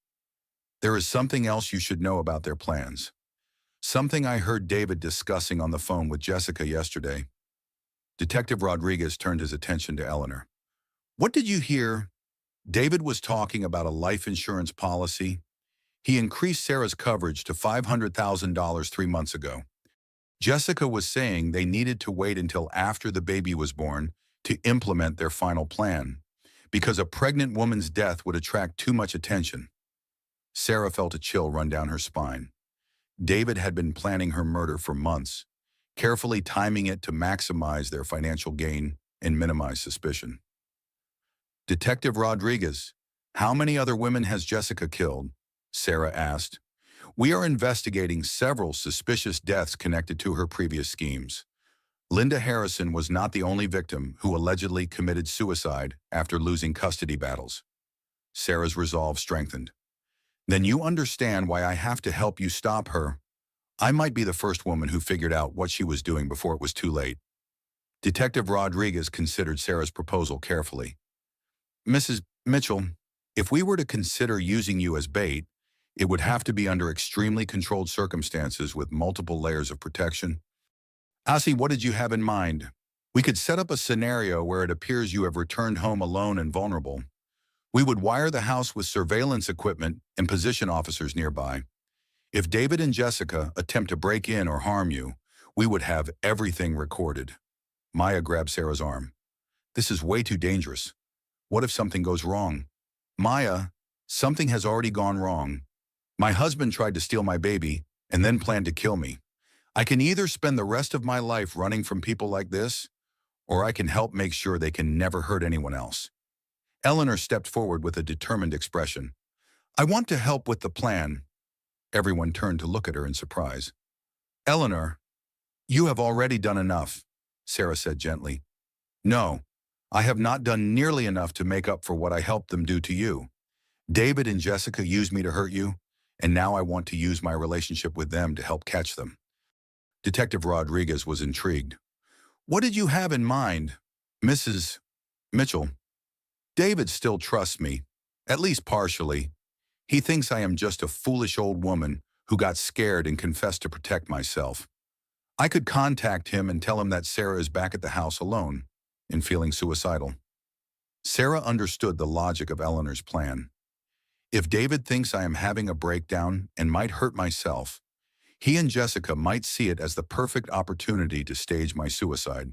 There is something else you should know about their plans. Something I heard David discussing on the phone with Jessica yesterday. Detective Rodriguez turned his attention to Eleanor. What did you hear? David was talking about a life insurance policy. He increased Sarah's coverage to $500,000 3 months ago. Jessica was saying they needed to wait until after the baby was born to implement their final plan, because a pregnant woman's death would attract too much attention. Sarah felt a chill run down her spine. David had been planning her murder for months, carefully timing it to maximize their financial gain and minimize suspicion. Detective Rodriguez, how many other women has Jessica killed? Sarah asked. We are investigating several suspicious deaths connected to her previous schemes. Linda Harrison was not the only victim who allegedly committed suicide after losing custody battles. Sarah's resolve strengthened. Then you understand why I have to help you stop her. I might be the first woman who figured out what she was doing before it was too late. Detective Rodriguez considered Sarah's proposal carefully. Mrs. Mitchell, if we were to consider using you as bait, it would have to be under extremely controlled circumstances with multiple layers of protection. Asi, what did you have in mind? We could set up a scenario where it appears you have returned home alone and vulnerable. We would wire the house with surveillance equipment and position officers nearby. If David and Jessica attempt to break in or harm you, we would have everything recorded. Maya grabbed Sarah's arm. This is way too dangerous. What if something goes wrong? Maya, something has already gone wrong. My husband tried to steal my baby and then planned to kill me. I can either spend the rest of my life running from people like this, or I can help make sure they can never hurt anyone else. Eleanor stepped forward with a determined expression. I want to help with the plan. Everyone turned to look at her in surprise. Eleanor, you have already done enough, Sarah said gently. No, I have not done nearly enough to make up for what I helped them do to you. David and Jessica used me to hurt you, and now I want to use my relationship with them to help catch them. Detective Rodriguez was intrigued. What did you have in mind, Mrs. Mitchell? David still trusts me, at least partially. He thinks I am just a foolish old woman who got scared and confessed to protect myself. I could contact him and tell him that Sarah is back at the house alone and feeling suicidal. Sarah understood the logic of Eleanor's plan. If David thinks I am having a breakdown and might hurt myself, he and Jessica might see it as the perfect opportunity to stage my suicide.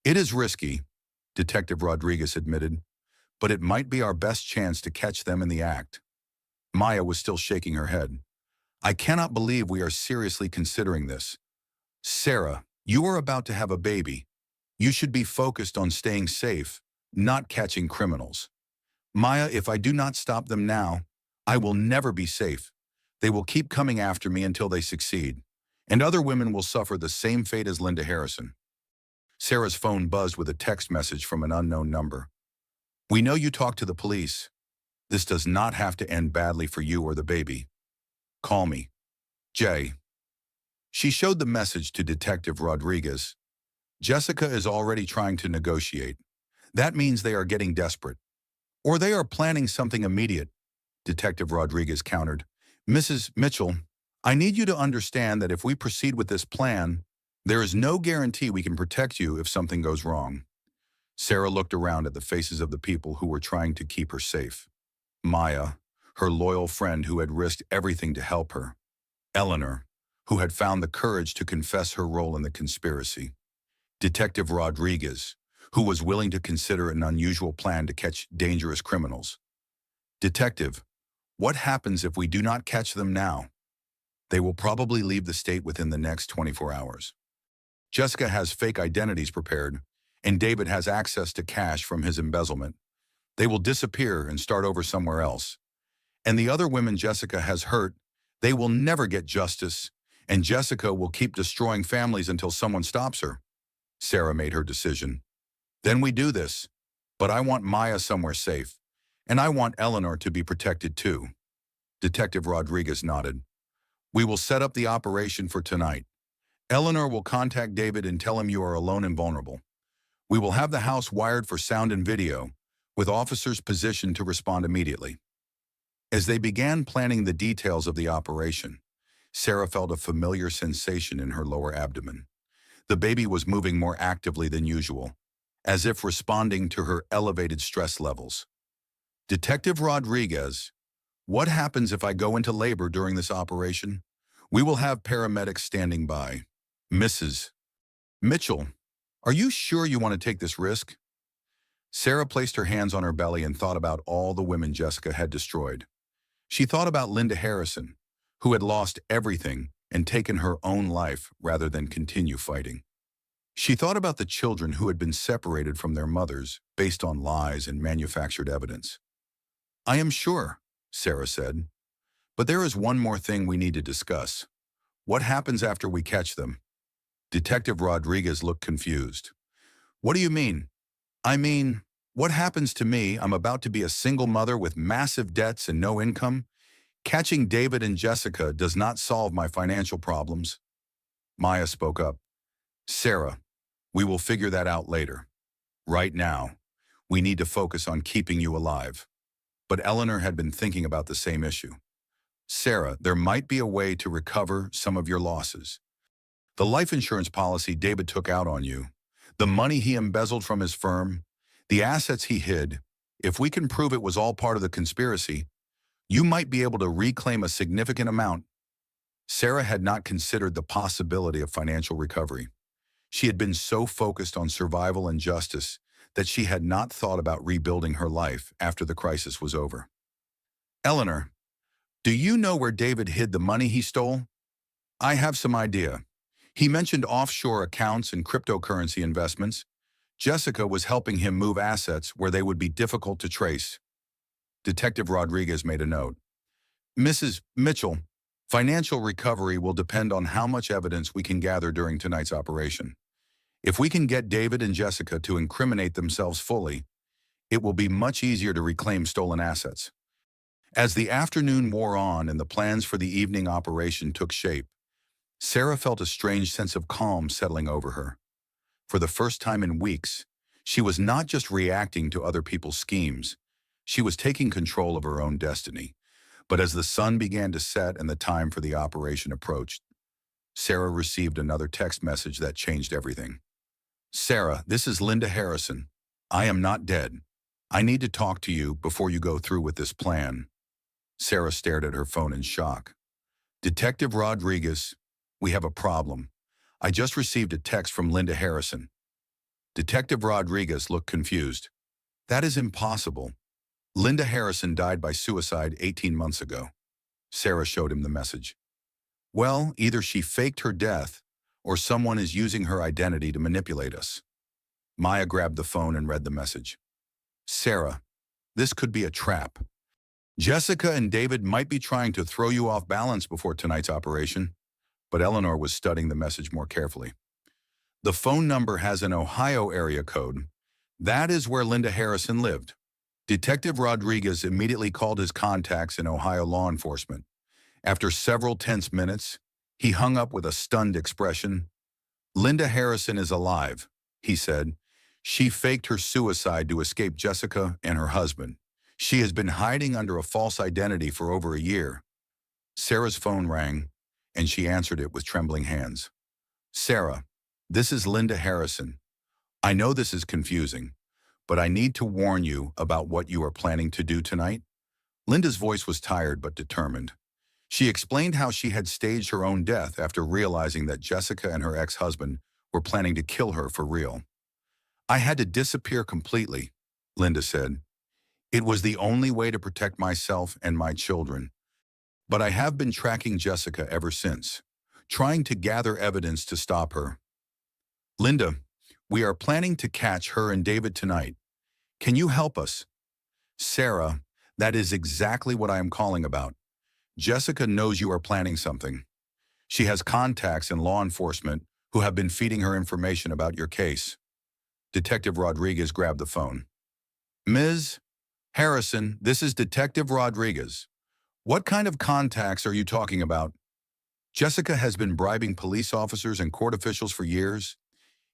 It is risky, Detective Rodriguez admitted, but it might be our best chance to catch them in the act. Maya was still shaking her head. I cannot believe we are seriously considering this. Sarah, you are about to have a baby. You should be focused on staying safe, not catching criminals. Maya, if I do not stop them now, I will never be safe. They will keep coming after me until they succeed, and other women will suffer the same fate as Linda Harrison. Sarah's phone buzzed with a text message from an unknown number. We know you talked to the police. This does not have to end badly for you or the baby. Call me. Jay. She showed the message to Detective Rodriguez. Jessica is already trying to negotiate. That means they are getting desperate. Or they are planning something immediate, Detective Rodriguez countered. Mrs. Mitchell, I need you to understand that if we proceed with this plan, there is no guarantee we can protect you if something goes wrong. Sarah looked around at the faces of the people who were trying to keep her safe. Maya, her loyal friend who had risked everything to help her. Eleanor, who had found the courage to confess her role in the conspiracy. Detective Rodriguez, who was willing to consider an unusual plan to catch dangerous criminals. Detective, what happens if we do not catch them now? They will probably leave the state within the next 24 hours. Jessica has fake identities prepared, and David has access to cash from his embezzlement. They will disappear and start over somewhere else. And the other women Jessica has hurt, they will never get justice, and Jessica will keep destroying families until someone stops her. Sarah made her decision. Then we do this, but I want Maya somewhere safe, And I want Eleanor to be protected too. Detective Rodriguez nodded. We will set up the operation for tonight. Eleanor will contact David and tell him you are alone and vulnerable. We will have the house wired for sound and video, with officers positioned to respond immediately. As they began planning the details of the operation, Sarah felt a familiar sensation in her lower abdomen. The baby was moving more actively than usual, as if responding to her elevated stress levels. Detective Rodriguez, what happens if I go into labor during this operation? We will have paramedics standing by. Mrs. Mitchell, are you sure you want to take this risk? Sarah placed her hands on her belly and thought about all the women Jessica had destroyed. She thought about Linda Harrison, who had lost everything and taken her own life rather than continue fighting. She thought about the children who had been separated from their mothers based on lies and manufactured evidence. I am sure, Sarah said. But there is one more thing we need to discuss. What happens after we catch them? Detective Rodriguez looked confused. What do you mean? I mean, what happens to me? I'm about to be a single mother with massive debts and no income. Catching David and Jessica does not solve my financial problems. Maya spoke up. Sarah, we will figure that out later. Right now, we need to focus on keeping you alive. But Eleanor had been thinking about the same issue. Sarah, there might be a way to recover some of your losses. The life insurance policy David took out on you, the money he embezzled from his firm, the assets he hid, if we can prove it was all part of the conspiracy, you might be able to reclaim a significant amount. Sarah had not considered the possibility of financial recovery. She had been so focused on survival and justice that she had not thought about rebuilding her life after the crisis was over. Eleanor, do you know where David hid the money he stole? I have some idea. He mentioned offshore accounts and cryptocurrency investments. Jessica was helping him move assets where they would be difficult to trace. Detective Rodriguez made a note. Mrs. Mitchell, financial recovery will depend on how much evidence we can gather during tonight's operation. If we can get David and Jessica to incriminate themselves fully, it will be much easier to reclaim stolen assets. As the afternoon wore on and the plans for the evening operation took shape, Sarah felt a strange sense of calm settling over her. For the first time in weeks, she was not just reacting to other people's schemes, she was taking control of her own destiny. But as the sun began to set and the time for the operation approached, Sarah received another text message that changed everything. Sarah, this is Linda Harrison. I am not dead. I need to talk to you before you go through with this plan. Sarah stared at her phone in shock. Detective Rodriguez, we have a problem. I just received a text from Linda Harrison. Detective Rodriguez looked confused. That is impossible. Linda Harrison died by suicide 18 months ago. Sarah showed him the message. Well, either she faked her death or someone is using her identity to manipulate us. Maya grabbed the phone and read the message. Sarah, this could be a trap. Jessica and David might be trying to throw you off balance before tonight's operation. But Eleanor was studying the message more carefully. The phone number has an Ohio area code. That is where Linda Harrison lived. Detective Rodriguez immediately called his contacts in Ohio law enforcement. After several tense minutes, he hung up with a stunned expression. Linda Harrison is alive, he said. She faked her suicide to escape Jessica and her husband. She has been hiding under a false identity for over a year. Sarah's phone rang, and she answered it with trembling hands. Sarah, this is Linda Harrison. I know this is confusing, but I need to warn you about what you are planning to do tonight. Linda's voice was tired but determined. She explained how she had staged her own death after realizing that Jessica and her ex-husband were planning to kill her for real. I had to disappear completely, Linda said. It was the only way to protect myself and my children. But I have been tracking Jessica ever since, trying to gather evidence to stop her. Linda, we are planning to catch her and David tonight. Can you help us? Sarah, that is exactly what I am calling about. Jessica knows you are planning something. She has contacts in law enforcement who have been feeding her information about your case. Detective Rodriguez grabbed the phone. Ms. Harrison, this is Detective Rodriguez. What kind of contacts are you talking about? Jessica has been bribing police officers and court officials for years.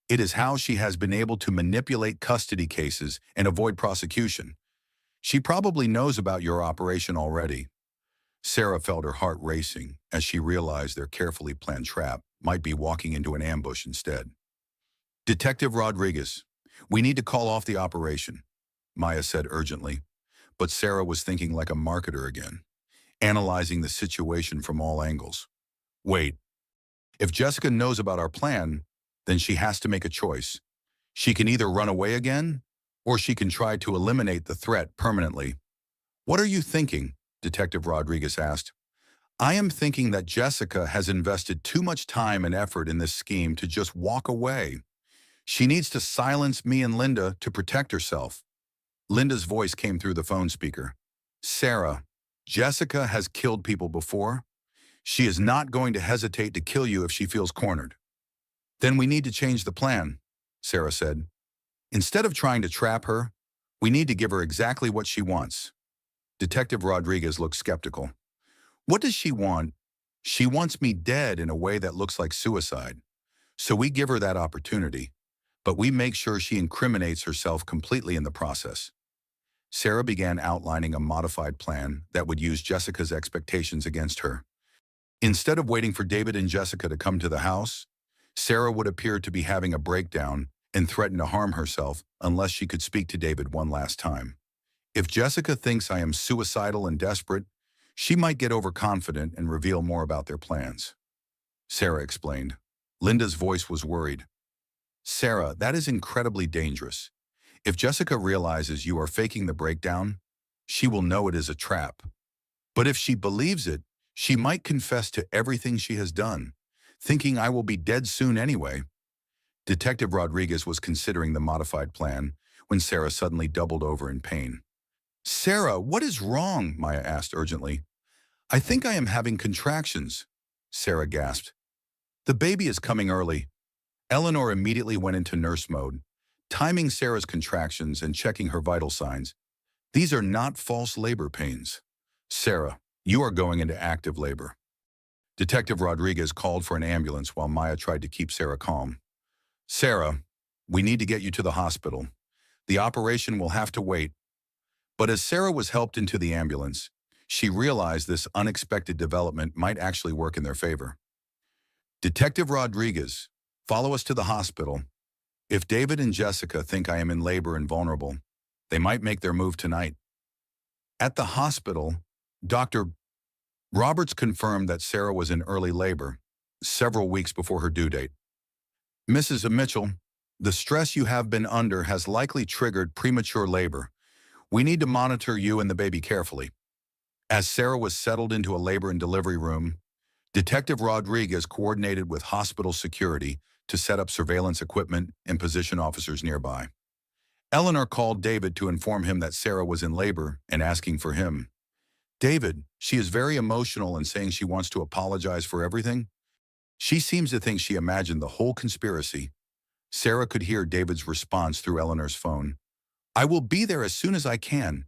It is how she has been able to manipulate custody cases and avoid prosecution. She probably knows about your operation already. Sarah felt her heart racing as she realized their carefully planned trap might be walking into an ambush instead. Detective Rodriguez, we need to call off the operation, Maya said urgently, but Sarah was thinking like a marketer again, analyzing the situation from all angles. Wait, if Jessica knows about our plan, then she has to make a choice. She can either run away again, or she can try to eliminate the threat permanently. What are you thinking? Detective Rodriguez asked. I am thinking that Jessica has invested too much time and effort in this scheme to just walk away. She needs to silence me and Linda to protect herself. Linda's voice came through the phone speaker. Sarah, Jessica has killed people before. She is not going to hesitate to kill you if she feels cornered. Then we need to change the plan, Sarah said. Instead of trying to trap her, we need to give her exactly what she wants. Detective Rodriguez looked skeptical. What does she want? She wants me dead in a way that looks like suicide. So we give her that opportunity, but we make sure she incriminates herself completely in the process. Sarah began outlining a modified plan that would use Jessica's expectations against her. Instead of waiting for David and Jessica to come to the house, Sarah would appear to be having a breakdown and threaten to harm herself unless she could speak to David one last time. If Jessica thinks I am suicidal and desperate, she might get overconfident and reveal more about their plans. Sarah explained. Linda's voice was worried. Sarah, that is incredibly dangerous. If Jessica realizes you are faking the breakdown, she will know it is a trap. But if she believes it, she might confess to everything she has done, thinking I will be dead soon anyway. Detective Rodriguez was considering the modified plan when Sarah suddenly doubled over in pain. Sarah, what is wrong? Maya asked urgently. I think I am having contractions, Sarah gasped. The baby is coming early. Eleanor immediately went into nurse mode, timing Sarah's contractions and checking her vital signs. These are not false labor pains. Sarah, you are going into active labor. Detective Rodriguez called for an ambulance while Maya tried to keep Sarah calm. Sarah, we need to get you to the hospital. The operation will have to wait. But as Sarah was helped into the ambulance, she realized this unexpected development might actually work in their favor. Detective Rodriguez, follow us to the hospital. If David and Jessica think I am in labor and vulnerable, they might make their move tonight. At the hospital, Dr. Roberts confirmed that Sarah was in early labor, several weeks before her due date. Mrs. Mitchell, the stress you have been under has likely triggered premature labor. We need to monitor you and the baby carefully. As Sarah was settled into a labor and delivery room, Detective Rodriguez coordinated with hospital security to set up surveillance equipment and position officers nearby. Eleanor called David to inform him that Sarah was in labor and asking for him. David, she is very emotional and saying she wants to apologize for everything. She seems to think she imagined the whole conspiracy. Sarah could hear David's response through Eleanor's phone. I will be there as soon as I can.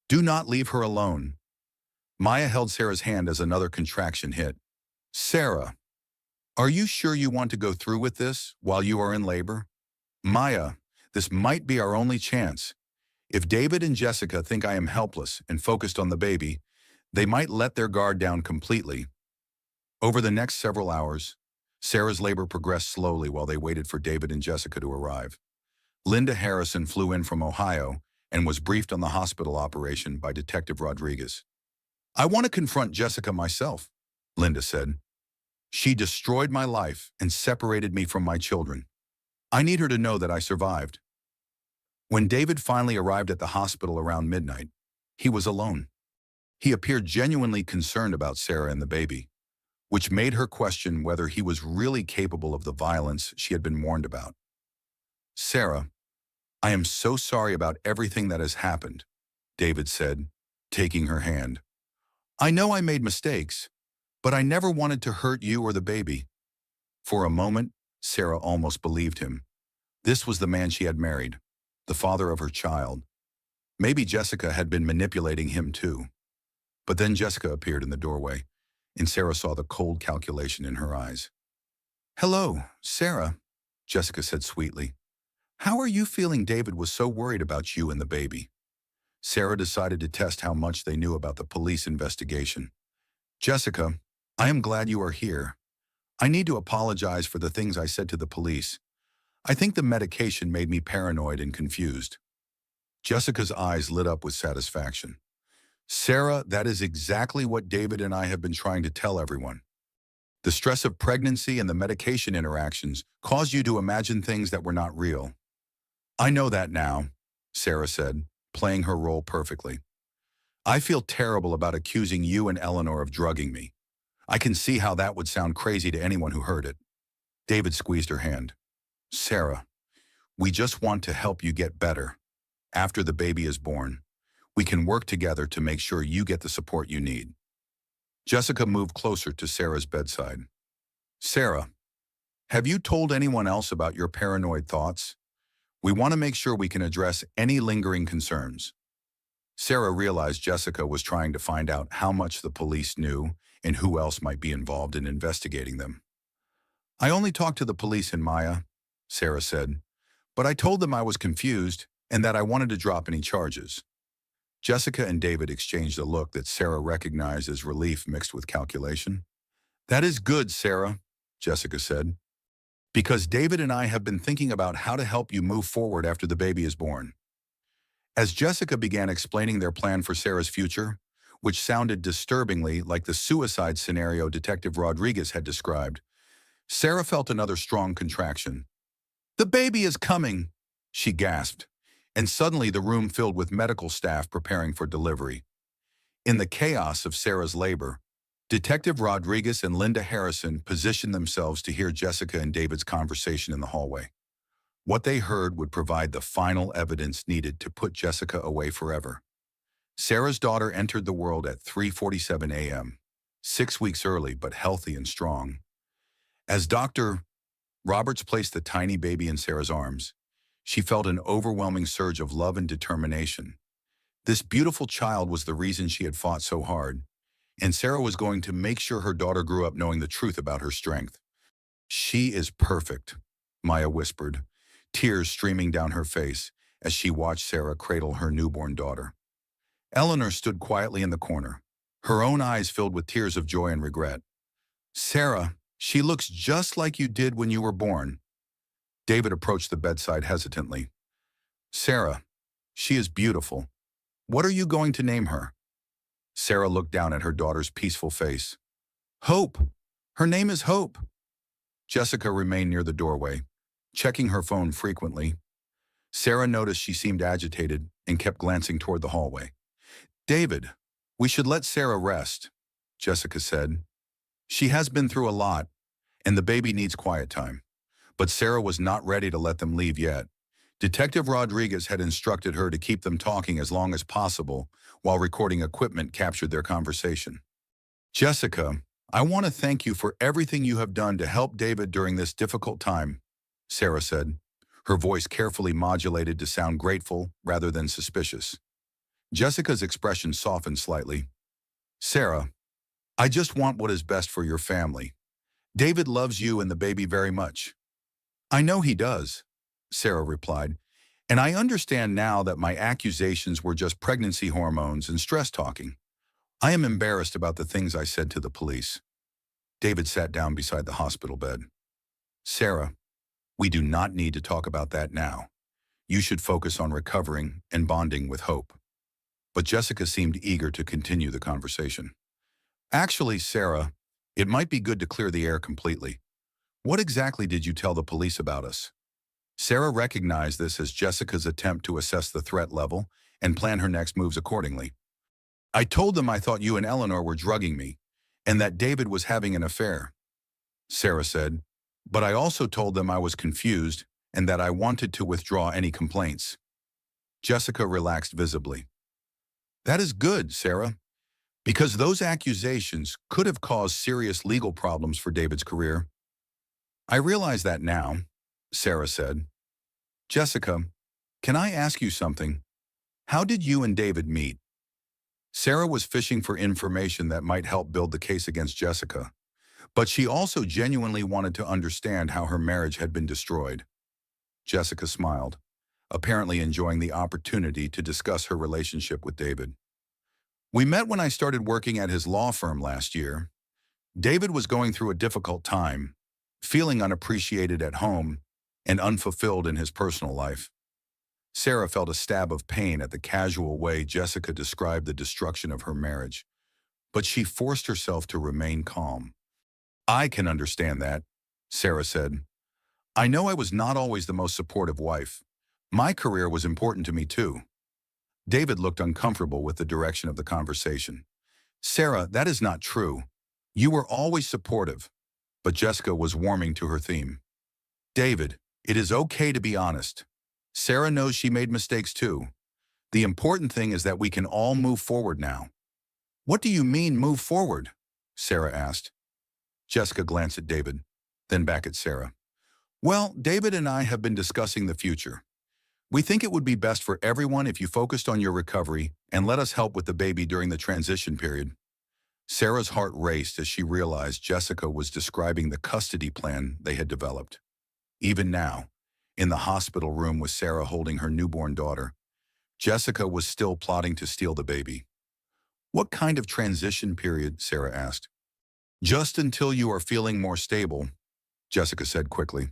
Do not leave her alone. Maya held Sarah's hand as another contraction hit. Sarah, are you sure you want to go through with this while you are in labor? Maya, this might be our only chance. If David and Jessica think I am helpless and focused on the baby, they might let their guard down completely. Over the next several hours, Sarah's labor progressed slowly while they waited for David and Jessica to arrive. Linda Harrison flew in from Ohio and was briefed on the hospital operation by Detective Rodriguez. I want to confront Jessica myself, Linda said. She destroyed my life and separated me from my children. I need her to know that I survived. When David finally arrived at the hospital around midnight, he was alone. He appeared genuinely concerned about Sarah and the baby, which made her question whether he was really capable of the violence she had been warned about. Sarah, I am so sorry about everything that has happened, David said, taking her hand. I know I made mistakes, but I never wanted to hurt you or the baby. For a moment, Sarah almost believed him. This was the man she had married, the father of her child. Maybe Jessica had been manipulating him too. But then Jessica appeared in the doorway, and Sarah saw the cold calculation in her eyes. "Hello, Sarah," Jessica said sweetly. "How are you feeling? David was so worried about you and the baby." Sarah decided to test how much they knew about the police investigation. "Jessica, I am glad you are here. I need to apologize for the things I said to the police. I think the medication made me paranoid and confused." Jessica's eyes lit up with satisfaction. "Sarah, that is exactly what David and I have been trying to tell everyone. The stress of pregnancy and the medication interactions caused you to imagine things that were not real." "I know that now," Sarah said, playing her role perfectly. "I feel terrible about accusing you and Eleanor of drugging me. I can see how that would sound crazy to anyone who heard it." David squeezed her hand. "Sarah, we just want to help you get better. After the baby is born, we can work together to make sure you get the support you need." Jessica moved closer to Sarah's bedside. "Sarah, have you told anyone else about your paranoid thoughts? We want to make sure we can address any lingering concerns." Sarah realized Jessica was trying to find out how much the police knew and who else might be involved in investigating them. "I only talked to the police and Maya," Sarah said, "but I told them I was confused and that I wanted to drop any charges." Jessica and David exchanged a look that Sarah recognized as relief mixed with calculation. "That is good, Sarah," Jessica said, "because David and I have been thinking about how to help you move forward after the baby is born." As Jessica began explaining their plan for Sarah's future, which sounded disturbingly like the suicide scenario Detective Rodriguez had described, Sarah felt another strong contraction. "The baby is coming," she gasped, and suddenly the room filled with medical staff preparing for delivery. In the chaos of Sarah's labor, Detective Rodriguez and Linda Harrison positioned themselves to hear Jessica and David's conversation in the hallway. What they heard would provide the final evidence needed to put Jessica away forever. Sarah's daughter entered the world at 3:47 a.m., 6 weeks early but healthy and strong. As Dr. Roberts placed the tiny baby in Sarah's arms, she felt an overwhelming surge of love and determination. This beautiful child was the reason she had fought so hard, and Sarah was going to make sure her daughter grew up knowing the truth about her strength. "She is perfect," Maya whispered, tears streaming down her face as she watched Sarah cradle her newborn daughter. Eleanor stood quietly in the corner, her own eyes filled with tears of joy and regret. "Sarah, she looks just like you did when you were born." David approached the bedside hesitantly. "Sarah, she is beautiful. What are you going to name her?" Sarah looked down at her daughter's peaceful face. "Hope. Her name is Hope." Jessica remained near the doorway, checking her phone frequently. Sarah noticed she seemed agitated and kept glancing toward the hallway. "David, we should let Sarah rest," Jessica said. "She has been through a lot, and the baby needs quiet time." But Sarah was not ready to let them leave yet. Detective Rodriguez had instructed her to keep them talking as long as possible while recording equipment captured their conversation. "Jessica, I want to thank you for everything you have done to help David during this difficult time," Sarah said, her voice carefully modulated to sound grateful rather than suspicious. Jessica's expression softened slightly. "Sarah, I just want what is best for your family. David loves you and the baby very much." "I know he does," Sarah replied, "and I understand now that my accusations were just pregnancy hormones and stress talking. I am embarrassed about the things I said to the police." David sat down beside the hospital bed. "Sarah, we do not need to talk about that now. You should focus on recovering and bonding with Hope." But Jessica seemed eager to continue the conversation. "Actually, Sarah, it might be good to clear the air completely. What exactly did you tell the police about us?" Sarah recognized this as Jessica's attempt to assess the threat level and plan her next moves accordingly. "I told them I thought you and Eleanor were drugging me, and that David was having an affair," Sarah said, "but I also told them I was confused and that I wanted to withdraw any complaints." Jessica relaxed visibly. "That is good, Sarah, because those accusations could have caused serious legal problems for David's career." "I realize that now," Sarah said. "Jessica, can I ask you something?" How did you and David meet? Sarah was fishing for information that might help build the case against Jessica, but she also genuinely wanted to understand how her marriage had been destroyed. Jessica smiled, apparently enjoying the opportunity to discuss her relationship with David. We met when I started working at his law firm last year. David was going through a difficult time, feeling unappreciated at home and unfulfilled in his personal life. Sarah felt a stab of pain at the casual way Jessica described the destruction of her marriage, but she forced herself to remain calm. I can understand that, Sarah said. I know I was not always the most supportive wife. My career was important to me too. David looked uncomfortable with the direction of the conversation. Sarah, that is not true. You were always supportive. But Jessica was warming to her theme. David, it is okay to be honest. Sarah knows she made mistakes too. The important thing is that we can all move forward now. What do you mean move forward? Sarah asked. Jessica glanced at David, then back at Sarah. Well, David and I have been discussing the future. We think it would be best for everyone if you focused on your recovery and let us help with the baby during the transition period. Sarah's heart raced as she realized Jessica was describing the custody plan they had developed. Even now, in the hospital room with Sarah holding her newborn daughter, Jessica was still plotting to steal the baby. What kind of transition period? Sarah asked. Just until you are feeling more stable, Jessica said quickly.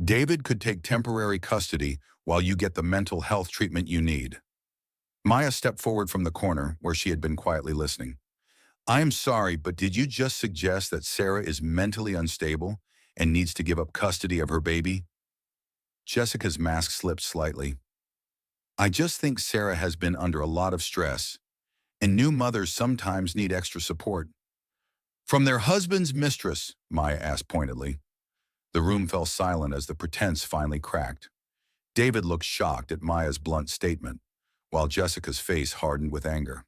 David could take temporary custody while you get the mental health treatment you need. Maya stepped forward from the corner where she had been quietly listening. I am sorry, but did you just suggest that Sarah is mentally unstable and needs to give up custody of her baby? Jessica's mask slipped slightly. I just think Sarah has been under a lot of stress, and new mothers sometimes need extra support. From their husband's mistress, Maya asked pointedly. The room fell silent as the pretense finally cracked. David looked shocked at Maya's blunt statement, while Jessica's face hardened with anger.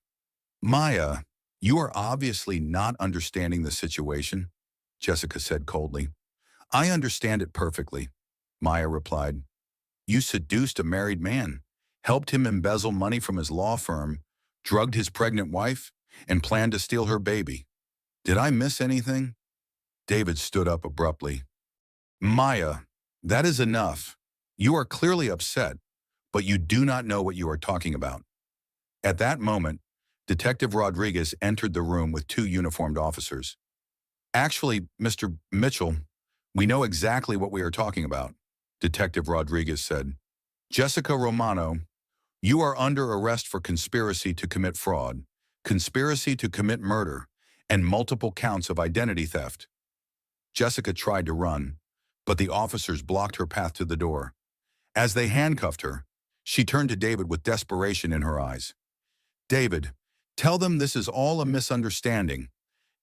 Maya, you are obviously not understanding the situation, Jessica said coldly. I understand it perfectly, Maya replied. You seduced a married man, helped him embezzle money from his law firm, drugged his pregnant wife, and planned to steal her baby. Did I miss anything? David stood up abruptly. Maya, that is enough. You are clearly upset, but you do not know what you are talking about. At that moment, Detective Rodriguez entered the room with two uniformed officers. Actually, Mr. Mitchell, we know exactly what we are talking about, Detective Rodriguez said. Jessica Romano, you are under arrest for conspiracy to commit fraud, conspiracy to commit murder, and multiple counts of identity theft. Jessica tried to run, but the officers blocked her path to the door. As they handcuffed her, she turned to David with desperation in her eyes. David, tell them this is all a misunderstanding.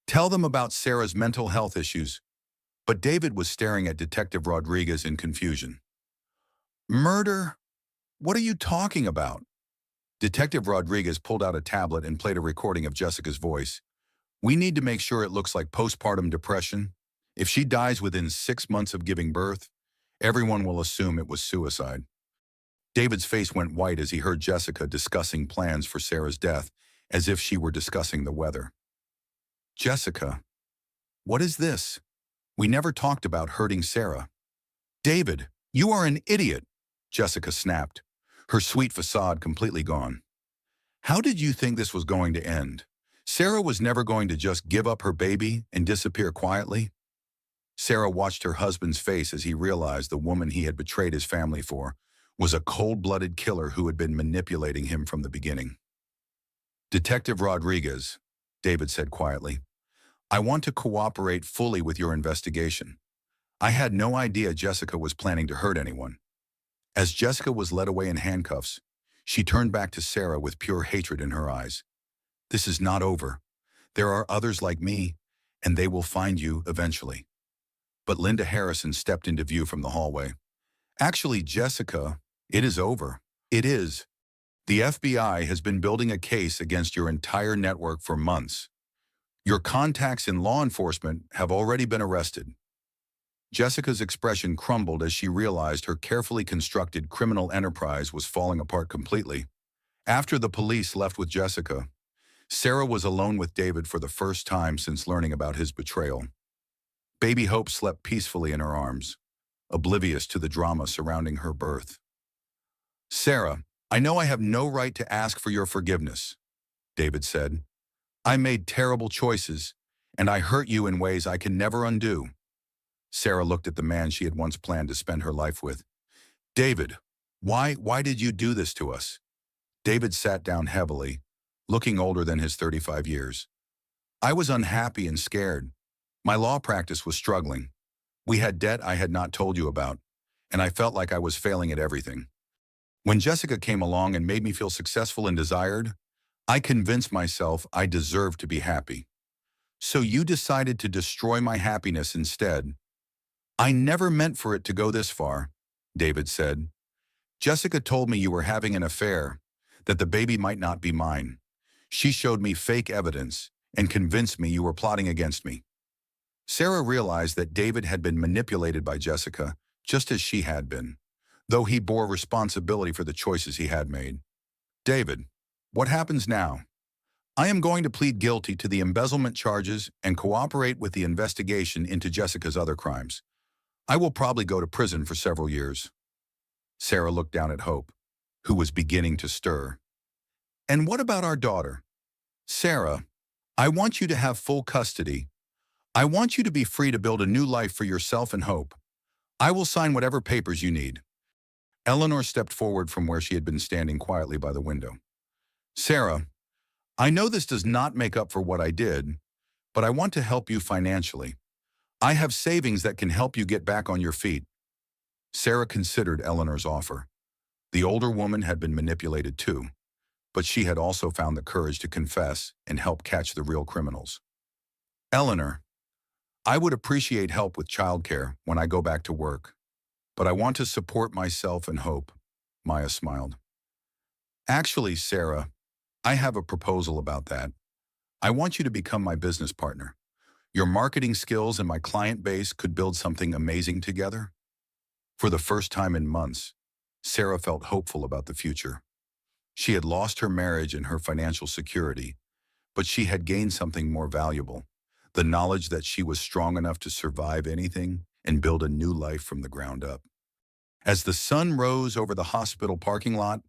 Tell them about Sarah's mental health issues. But David was staring at Detective Rodriguez in confusion. Murder? What are you talking about? Detective Rodriguez pulled out a tablet and played a recording of Jessica's voice. We need to make sure it looks like postpartum depression. If she dies within 6 months of giving birth, everyone will assume it was suicide. David's face went white as he heard Jessica discussing plans for Sarah's death, as if she were discussing the weather. Jessica, what is this? We never talked about hurting Sarah. David, you are an idiot, Jessica snapped, her sweet facade completely gone. How did you think this was going to end? Sarah was never going to just give up her baby and disappear quietly. Sarah watched her husband's face as he realized the woman he had betrayed his family for was a cold-blooded killer who had been manipulating him from the beginning. Detective Rodriguez, David said quietly, I want to cooperate fully with your investigation. I had no idea Jessica was planning to hurt anyone. As Jessica was led away in handcuffs, she turned back to Sarah with pure hatred in her eyes. This is not over. There are others like me, and they will find you eventually. But Linda Harrison stepped into view from the hallway. Actually, Jessica, it is over. It is. The FBI has been building a case against your entire network for months. Your contacts in law enforcement have already been arrested. Jessica's expression crumbled as she realized her carefully constructed criminal enterprise was falling apart completely. After the police left with Jessica, Sarah was alone with David for the first time since learning about his betrayal. Baby Hope slept peacefully in her arms, oblivious to the drama surrounding her birth. "Sarah, I know I have no right to ask for your forgiveness," David said. "I made terrible choices, and I hurt you in ways I can never undo." Sarah looked at the man she had once planned to spend her life with. "David, why did you do this to us?" David sat down heavily, looking older than his 35 years. "I was unhappy and scared. My law practice was struggling. We had debt I had not told you about, and I felt like I was failing at everything. When Jessica came along and made me feel successful and desired, I convinced myself I deserved to be happy. So you decided to destroy my happiness instead." "I never meant for it to go this far," David said. "Jessica told me you were having an affair, that the baby might not be mine. She showed me fake evidence and convinced me you were plotting against me." Sarah realized that David had been manipulated by Jessica, just as she had been, though he bore responsibility for the choices he had made. "David, what happens now?" "I am going to plead guilty to the embezzlement charges and cooperate with the investigation into Jessica's other crimes. I will probably go to prison for several years." Sarah looked down at Hope, who was beginning to stir. "And what about our daughter?" "Sarah, I want you to have full custody. I want you to be free to build a new life for yourself and Hope. I will sign whatever papers you need." Eleanor stepped forward from where she had been standing quietly by the window. "Sarah, I know this does not make up for what I did, but I want to help you financially. I have savings that can help you get back on your feet." Sarah considered Eleanor's offer. The older woman had been manipulated too, but she had also found the courage to confess and help catch the real criminals. "Eleanor, I would appreciate help with childcare when I go back to work, but I want to support myself and Hope," Maya smiled. "Actually, Sarah, I have a proposal about that. I want you to become my business partner. Your marketing skills and my client base could build something amazing together." For the first time in months, Sarah felt hopeful about the future. She had lost her marriage and her financial security, but she had gained something more valuable, the knowledge that she was strong enough to survive anything and build a new life from the ground up. As the sun rose over the hospital parking lot,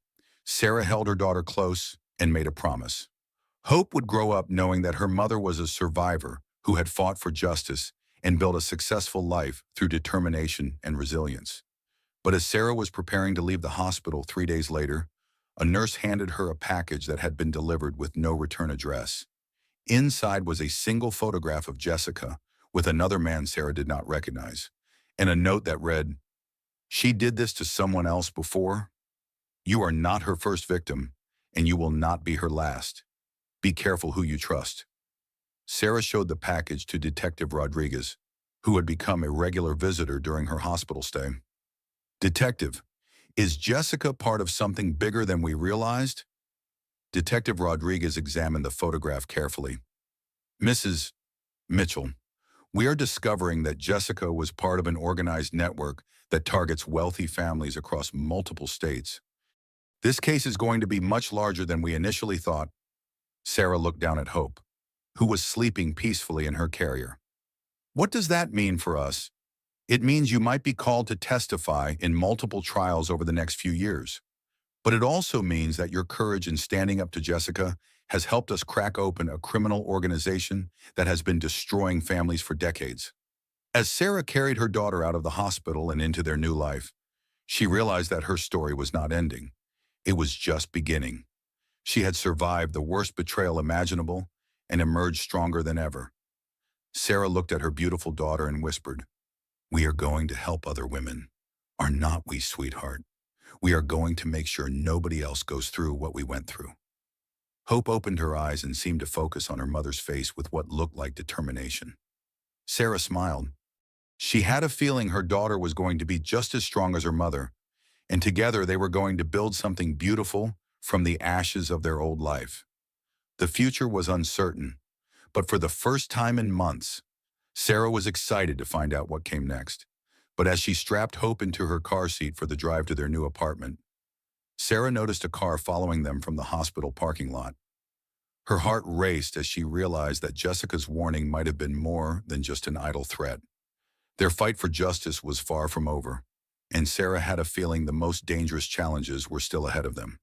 Sarah held her daughter close and made a promise. Hope would grow up knowing that her mother was a survivor who had fought for justice and built a successful life through determination and resilience. But as Sarah was preparing to leave the hospital 3 days later, a nurse handed her a package that had been delivered with no return address. Inside was a single photograph of Jessica with another man Sarah did not recognize, and a note that read, "She did this to someone else before. You are not her first victim, and you will not be her last. Be careful who you trust." Sarah showed the package to Detective Rodriguez, who had become a regular visitor during her hospital stay. "Detective, is Jessica part of something bigger than we realized?" Detective Rodriguez examined the photograph carefully. "Mrs. Mitchell, we are discovering that Jessica was part of an organized network that targets wealthy families across multiple states. This case is going to be much larger than we initially thought." Sarah looked down at Hope, who was sleeping peacefully in her carrier. "What does that mean for us?" "It means you might be called to testify in multiple trials over the next few years. But it also means that your courage in standing up to Jessica has helped us crack open a criminal organization that has been destroying families for decades." As Sarah carried her daughter out of the hospital and into their new life, she realized that her story was not ending. It was just beginning. She had survived the worst betrayal imaginable and emerged stronger than ever. Sarah looked at her beautiful daughter and whispered, "We are going to help other women. Are not we, sweetheart? We are going to make sure nobody else goes through what we went through." Hope opened her eyes and seemed to focus on her mother's face with what looked like determination. Sarah smiled. She had a feeling her daughter was going to be just as strong as her mother, and together they were going to build something beautiful from the ashes of their old life. The future was uncertain, but for the first time in months, Sarah was excited to find out what came next. But as she strapped Hope into her car seat for the drive to their new apartment, Sarah noticed a car following them from the hospital parking lot. Her heart raced as she realized that Jessica's warning might have been more than just an idle threat. Their fight for justice was far from over, and Sarah had a feeling the most dangerous challenges were still ahead of them.